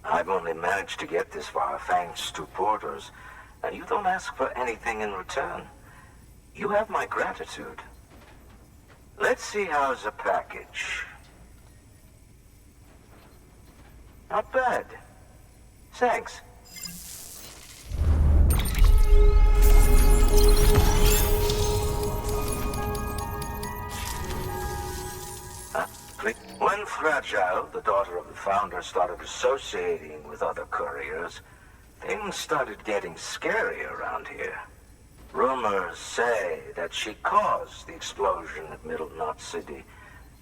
I've only managed to get this far thanks to porters, and you don't ask for anything in return. You have my gratitude. Let's see how's the package. Not bad. Thanks. When Fragile, the daughter of the founder, started associating with other couriers, things started getting scary around here. Rumors say that she caused the explosion at Middle Knot City,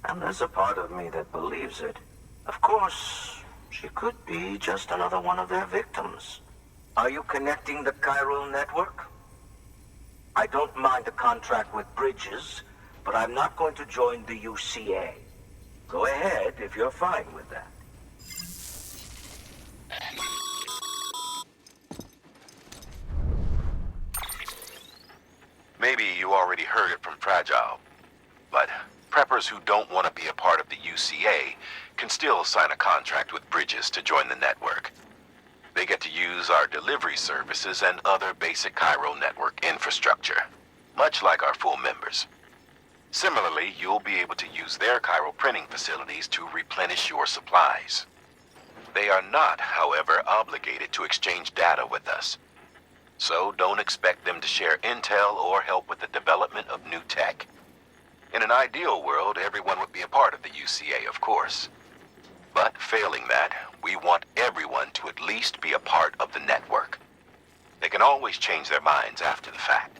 and there's a part of me that believes it. Of course, she could be just another one of their victims. Are you connecting the chiral network? I don't mind a contract with Bridges, but I'm not going to join the UCA. Go ahead if you're fine with that. Maybe you already heard it from Fragile, but preppers who don't want to be a part of the UCA can still sign a contract with Bridges to join the network. They get to use our delivery services and other basic Chiral network infrastructure, much like our full members. Similarly, you'll be able to use their Chiral printing facilities to replenish your supplies. They are not, however, obligated to exchange data with us. So don't expect them to share intel or help with the development of new tech. In an ideal world, everyone would be a part of the UCA, of course. But failing that, we want everyone to at least be a part of the network. They can always change their minds after the fact.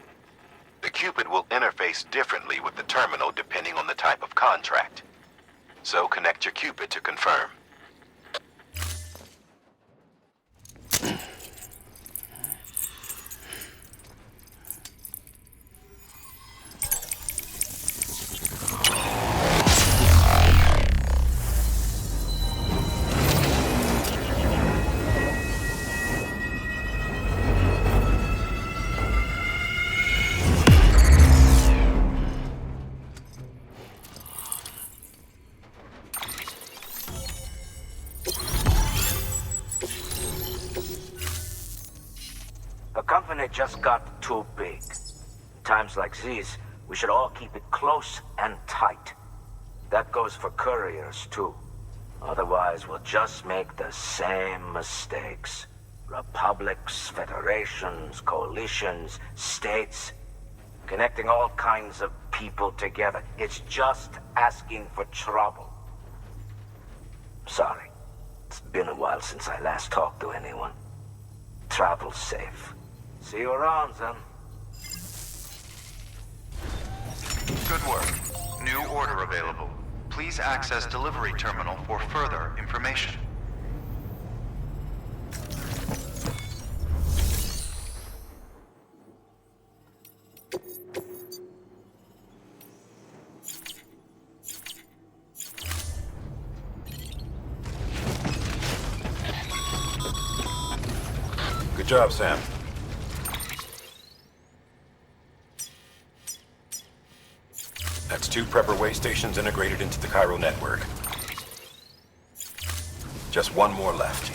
The Cupid will interface differently with the terminal depending on the type of contract. So connect your Cupid to confirm. The company just got too big. In times like these, we should all keep it close and tight. That goes for couriers, too. Otherwise, we'll just make the same mistakes. Republics, federations, coalitions, states. Connecting all kinds of people together. It's just asking for trouble. Sorry. It's been a while since I last talked to anyone. Travel safe. See you around, then. Good work. New order available. Please access delivery terminal for further information. Good job, Sam. That's 2 prepper way stations integrated into the Chiral network. Just 1 more left.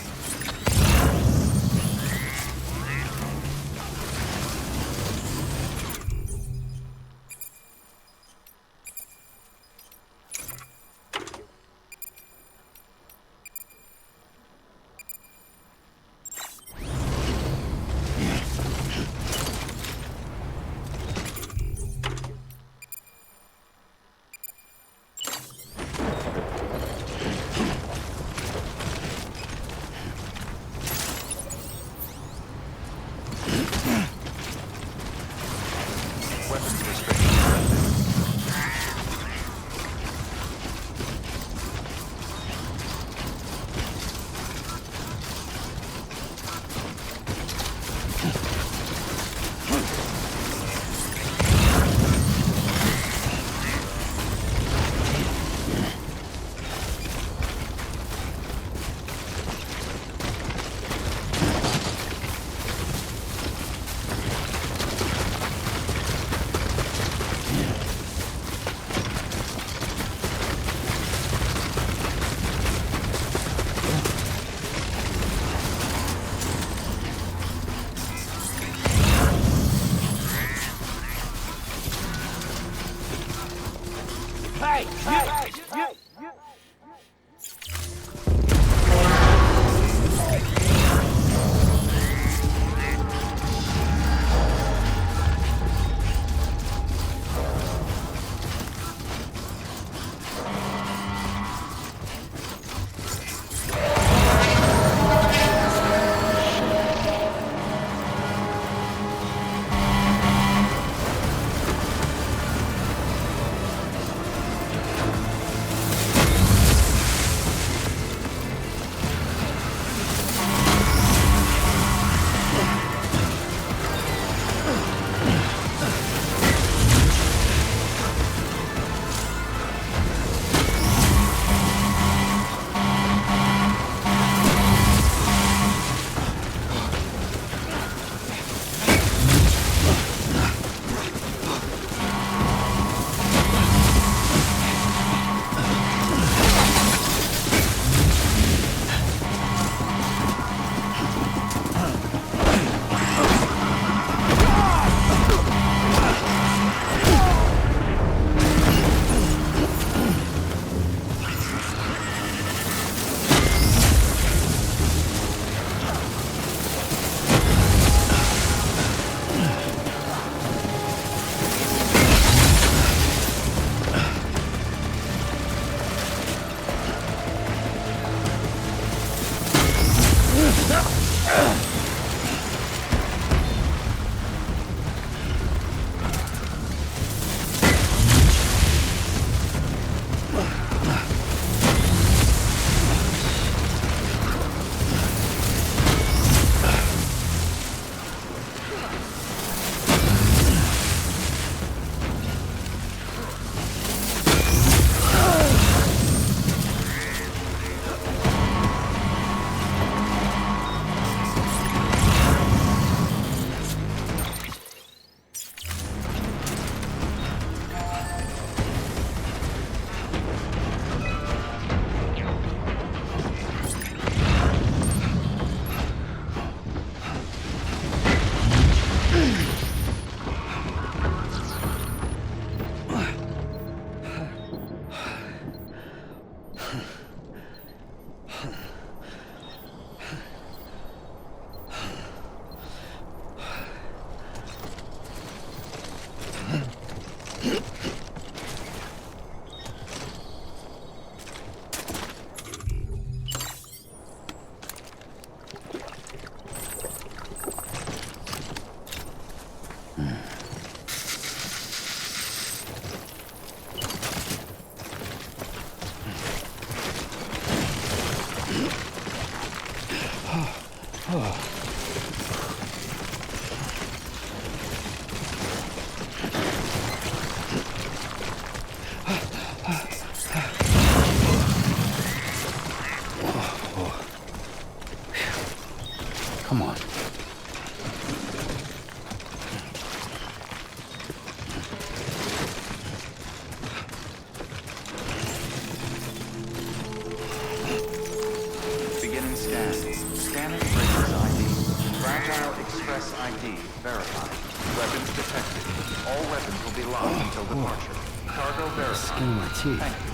Device ID verified. Weapons detected. All weapons will be locked until departure. Cargo verified. Skin on my teeth. Thank you.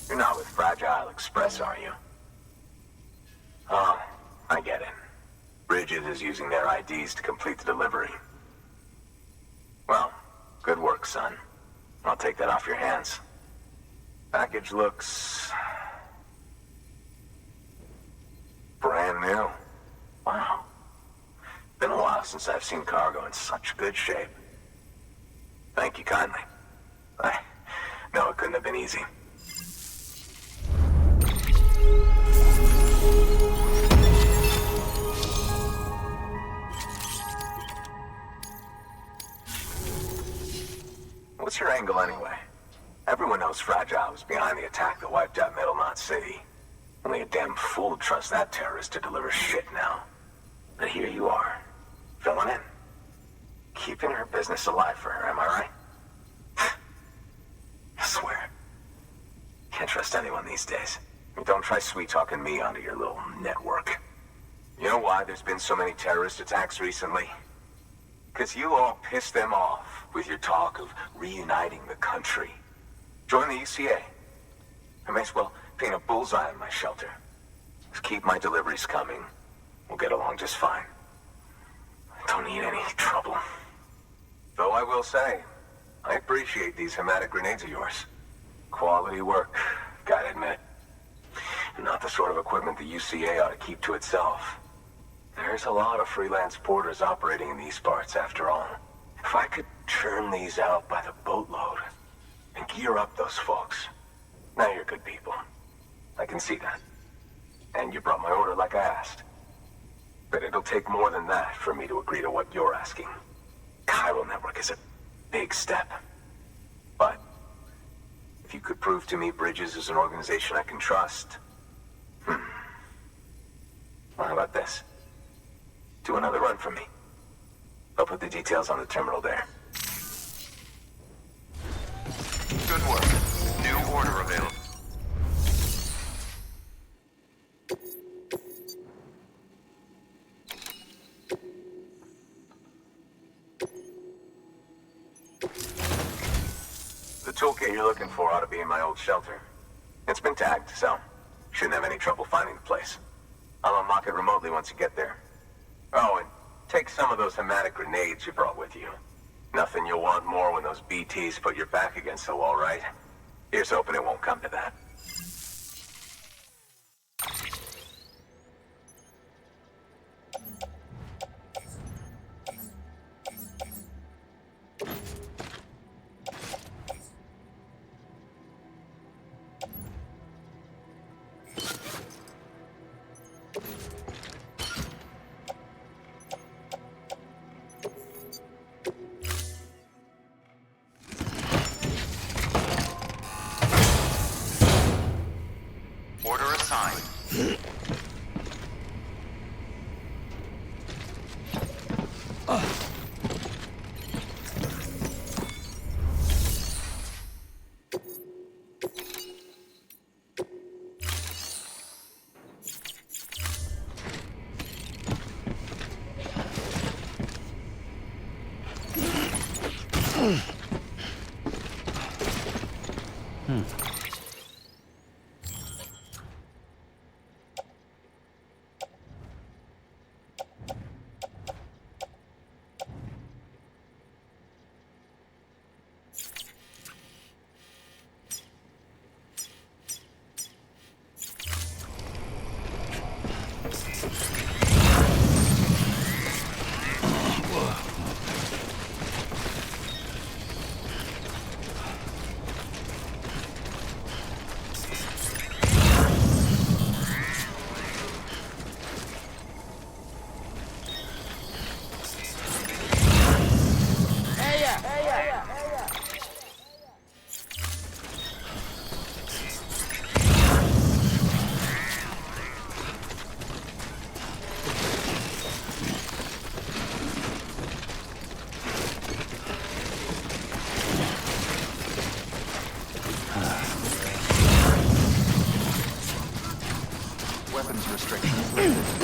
You're not with Fragile Express, are you? Oh, I get it. Bridget is using their IDs to complete the delivery. Well, good work, son. I'll take that off your hands. Package looks... brand new. Wow. Been a while since I've seen cargo in such good shape. Thank you kindly. I know it couldn't have been easy. What's your angle anyway? Everyone knows Fragile was behind the attack that wiped out Middle Knot City. Only a damn fool would trust that terrorist to deliver shit now. But here you are, filling in. Keeping her business alive for her, am I right? I swear. Can't trust anyone these days. Don't try sweet-talking me onto your little network. You know why there's been so many terrorist attacks recently? Because you all pissed them off with your talk of reuniting the country. Join the UCA. I may as well paint a bullseye on my shelter. Just keep my deliveries coming. We'll get along just fine. I don't need any trouble. Though I will say, I appreciate these hematic grenades of yours. Quality work, gotta admit. Not the sort of equipment the UCA ought to keep to itself. There's a lot of freelance porters operating in these parts, after all. If I could churn these out by the boatload and gear up those folks. Now you're good people. I can see that. And you brought my order like I asked. But it'll take more than that for me to agree to what you're asking. Chiral Network is a big step. But if you could prove to me Bridges is an organization I can trust... Well, how about this? Do another run for me. I'll put the details on the terminal there. Good work. New order available. The toolkit you're looking for ought to be in my old shelter. It's been tagged, so shouldn't have any trouble finding the place. I'll unlock it remotely once you get there. Oh, and take some of those hematic grenades you brought with you. Nothing you'll want more when those BTs put your back against the wall, right? Here's hoping it won't come to that. Order assigned. restrictions lifted.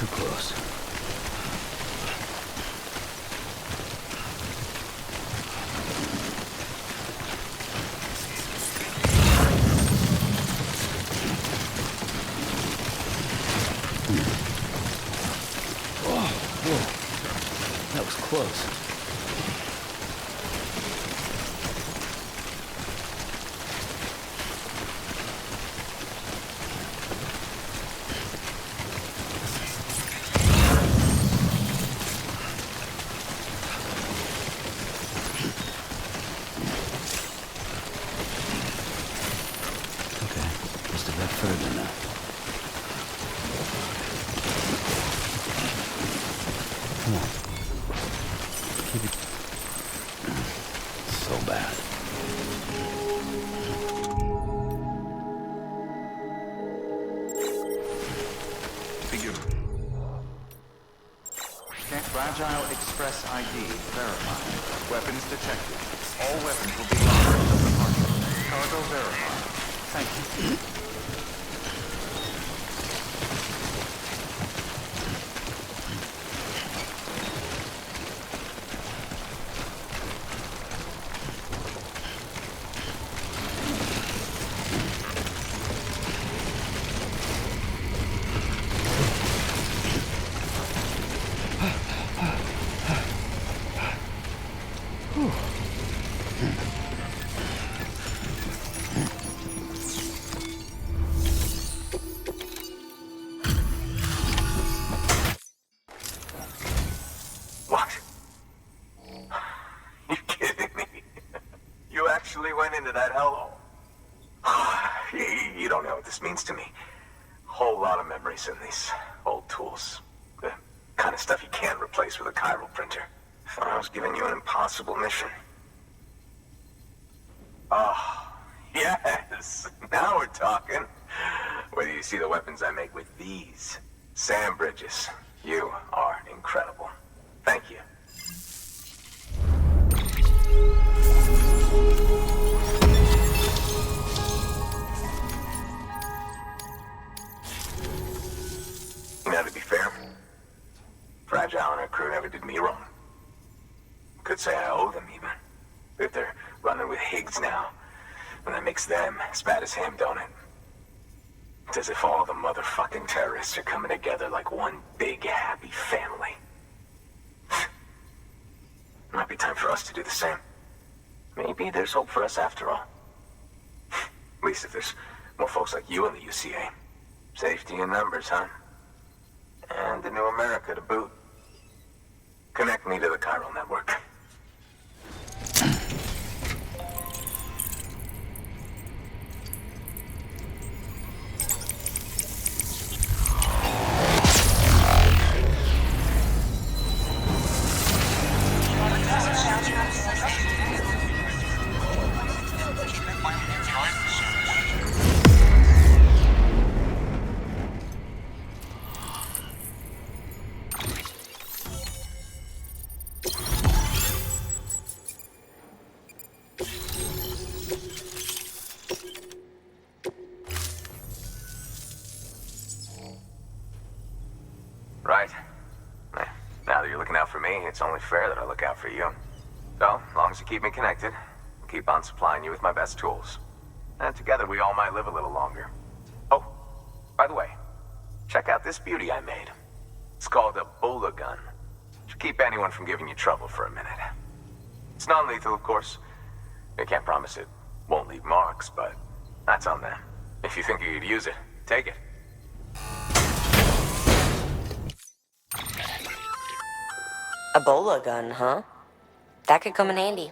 Too close. Oh, whoa. That was close. Further now. Come on. Keep it. So bad. Figure. Fragile Express ID verified. Weapons detected. All weapons will be locked until departure. Cargo verified. Thank you. Went into that hellhole. You don't know what this means to me. whole lot of memories in these old tools. The kind of stuff you can't replace with a chiral printer. I was giving you an impossible mission. Oh, yes! Now we're talking. Whether you see the weapons I make with these, Sam Bridges, you are incredible. Thank you. Now, to be fair, Fragile and her crew never did me wrong. Could say I owe them, even. If they're running with Higgs now, and that makes them as bad as him, don't it? It's as if all the motherfucking terrorists are coming together like one big, happy family. Might be time for us to do the same. Maybe there's hope for us after all. At least if there's more folks like you in the UCA. Safety in numbers, huh? And the new America to boot. Connect me to the chiral network. Right. Now that you're looking out for me, it's only fair that I look out for you. So, as long as you keep me connected, I'll keep on supplying you with my best tools. And together we all might live a little longer. Oh, by the way, check out this beauty I made. It's called a Bola gun. Should keep anyone from giving you trouble for a minute. It's non-lethal, of course. I can't promise it won't leave marks, but that's on them. If you think you could use it, take it. A Bola gun, huh? That could come in handy.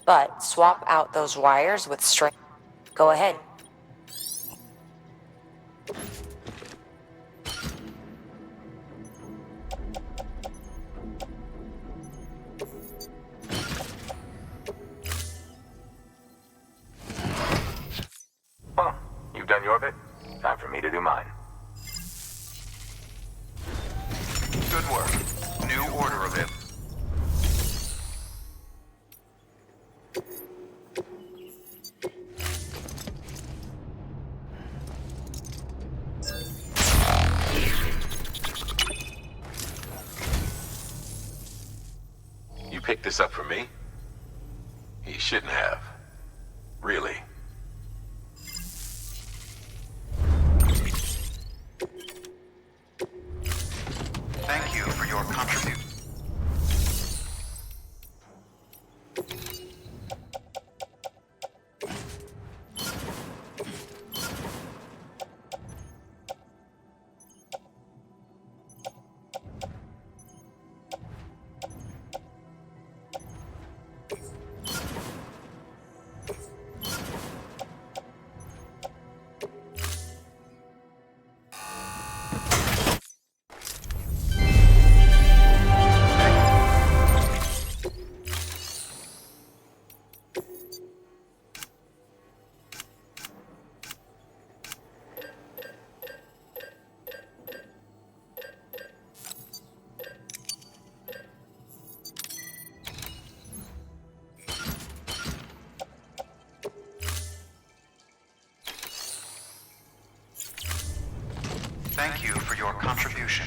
But swap out those wires with string. Go ahead. Well, you've done your bit. Time for me to do mine. Good work. New order of it. You picked this up for me? He shouldn't have. Really. Thank you for your contribution. Thank you for your contribution.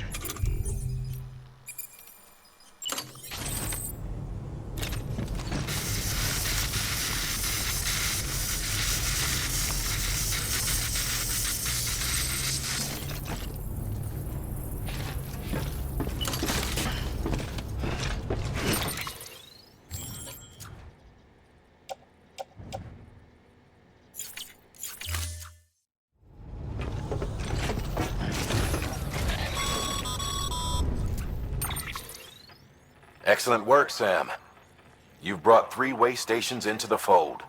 Excellent work, Sam. You've brought 3 way stations into the fold.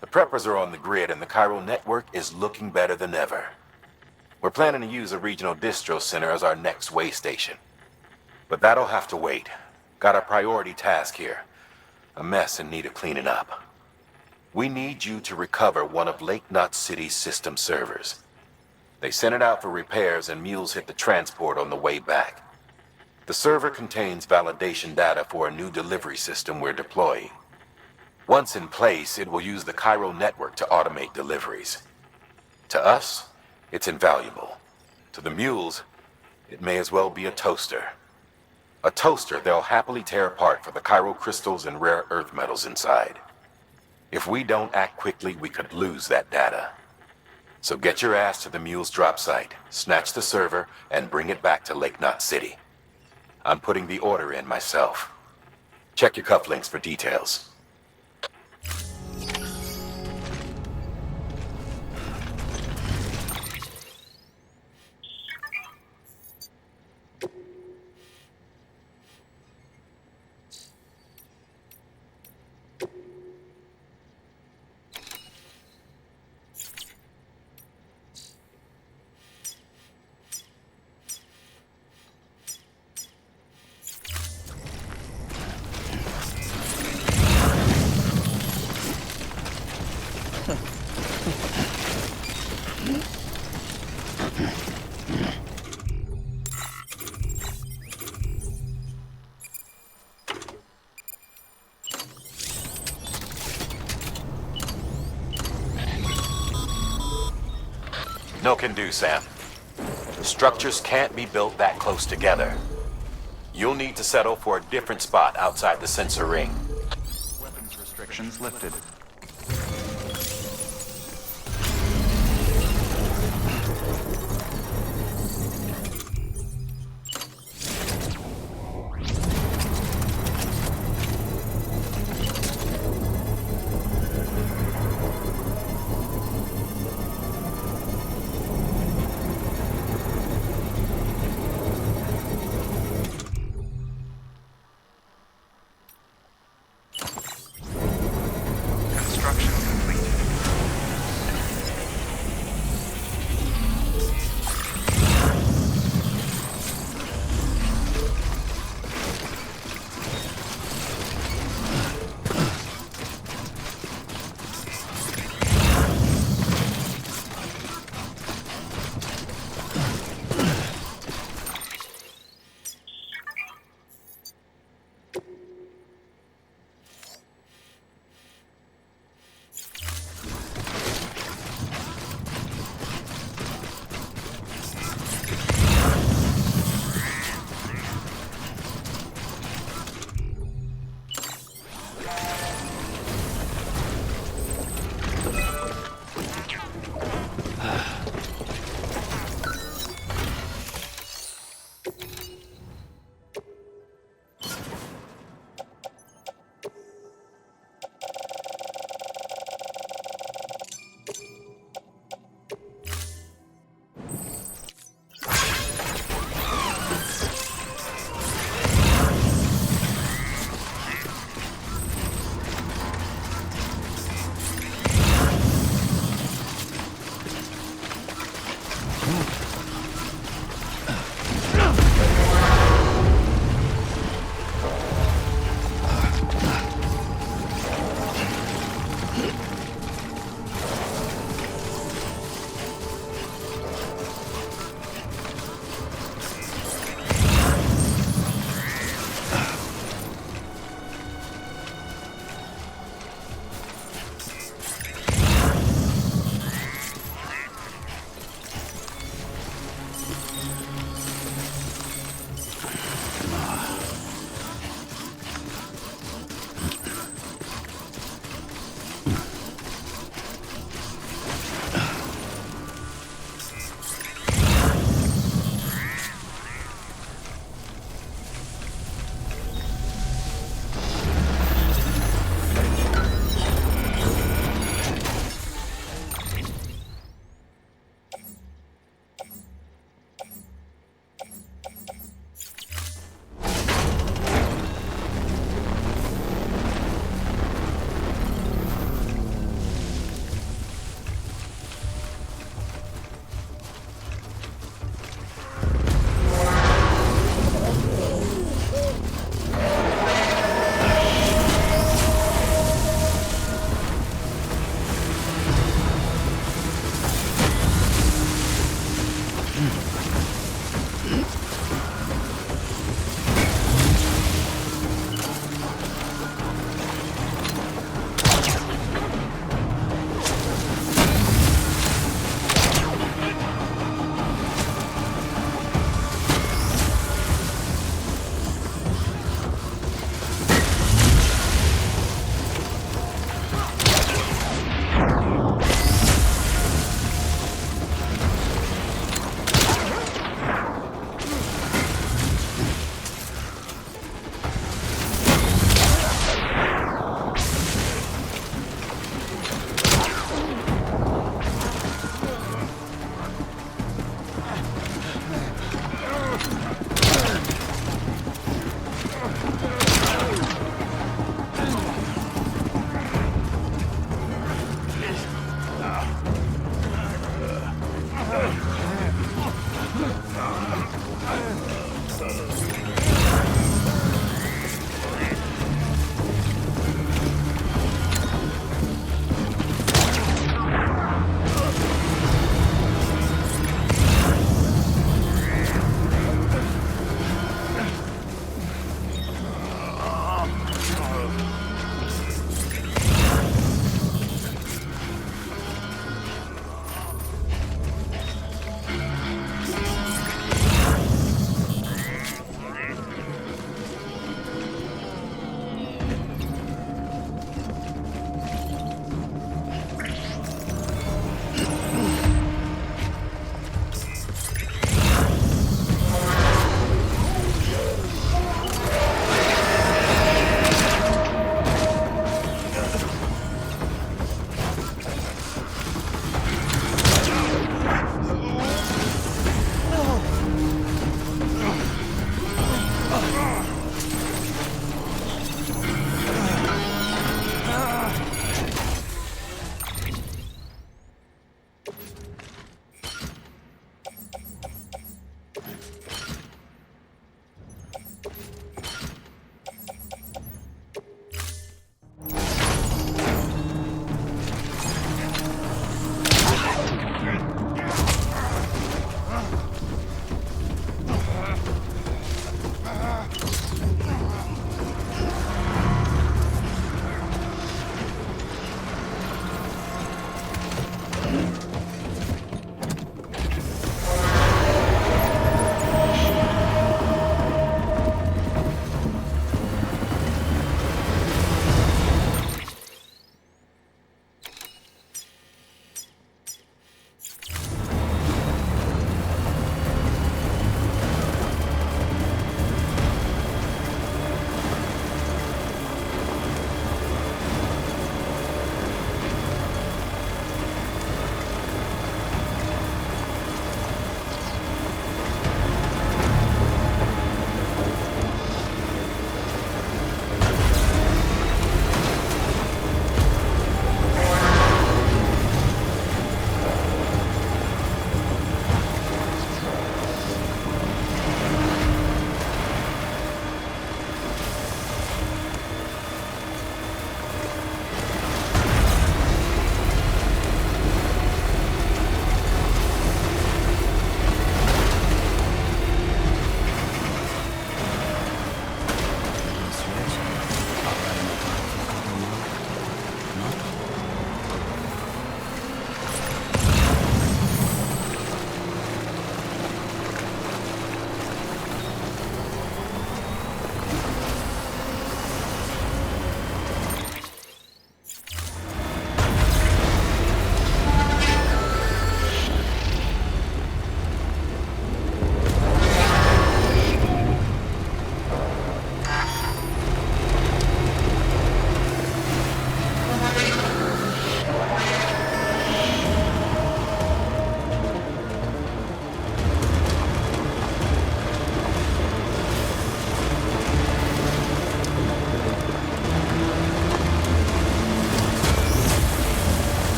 The Preppers are on the grid and the chiral network is looking better than ever. We're planning to use a regional distro center as our next way station. But that'll have to wait. Got a priority task here. A mess in need of cleaning up. We need you to recover one of Lake Knot City's system servers. They sent it out for repairs and mules hit the transport on the way back. The server contains validation data for a new delivery system we're deploying. Once in place, it will use the chiral network to automate deliveries. To us, it's invaluable. To the mules, it may as well be a toaster. A toaster they'll happily tear apart for the chiral crystals and rare earth metals inside. If we don't act quickly, we could lose that data. So get your ass to the mule's drop site, snatch the server, and bring it back to Lake Knot City. I'm putting the order in myself. Check your cufflinks for details. No can do, Sam. The structures can't be built that close together. You'll need to settle for a different spot outside the sensor ring. Weapons restrictions lifted.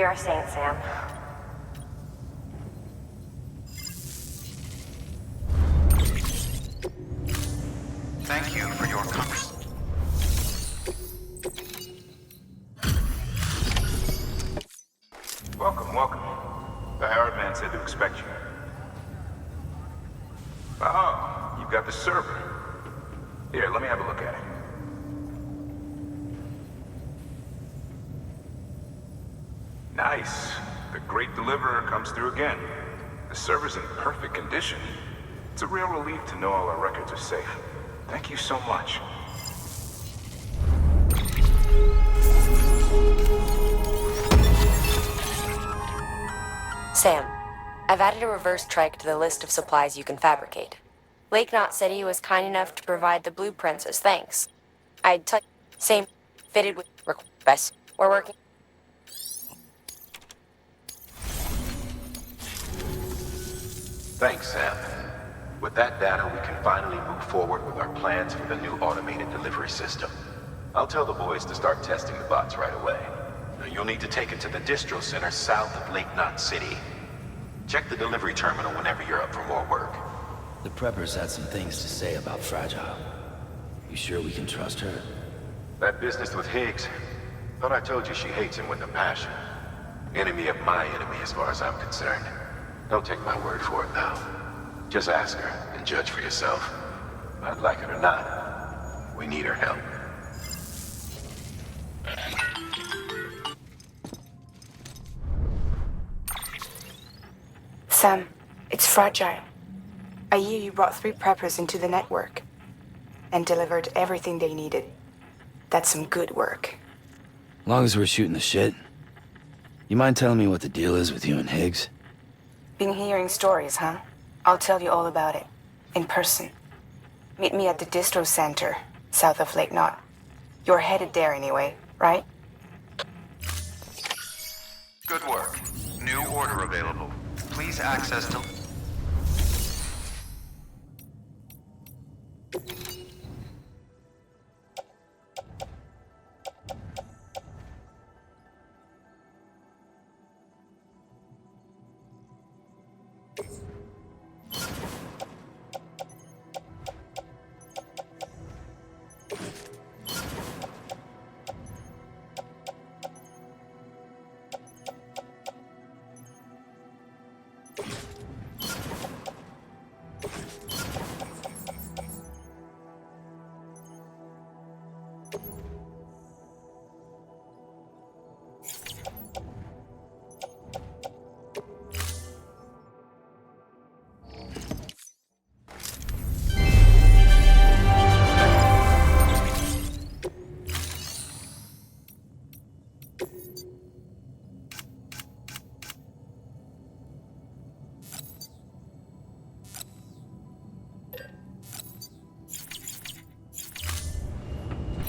You're a saint, Sam. Thank you for your conversation. Welcome, welcome. The Herald man said to expect you. Oh, you've got the server. Here, let me have a look at it. Nice. The great deliverer comes through again. The server's in perfect condition. It's a real relief to know all our records are safe. Thank you so much. Sam, I've added a reverse trike to the list of supplies you can fabricate. Lake Knot said he was kind enough to provide the blueprints as thanks. I'd tell you, same fitted with requests. We're working. Thanks, Sam. With that data, we can finally move forward with our plans for the new automated delivery system. I'll tell the boys to start testing the bots right away. Now, you'll need to take it to the distro center south of Lake Knot City. Check the delivery terminal whenever you're up for more work. The preppers had some things to say about Fragile. You sure we can trust her? That business with Higgs, thought I told you she hates him with a passion. Enemy of my enemy as far as I'm concerned. Don't take my word for it now. Just ask her and judge for yourself. I'd like it or not, we need her help. Sam, it's Fragile. I hear you brought 3 preppers into the network and delivered everything they needed. That's some good work. Long as we're shooting the shit. You mind telling me what the deal is with you and Higgs? Been hearing stories, huh? I'll tell you all about it. In person. Meet me at the distro center, south of Lake Knot. You're headed there anyway, right? Good work. New order available. Please access to...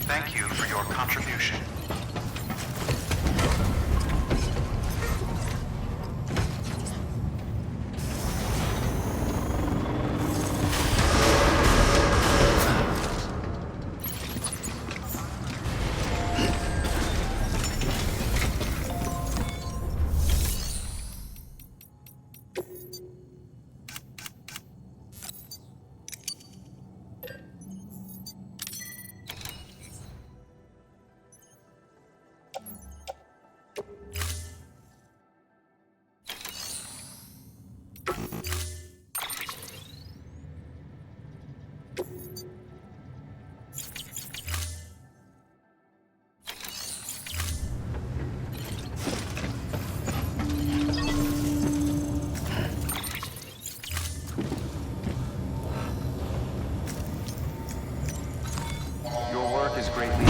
Thank you for your contribution. Your work is greatly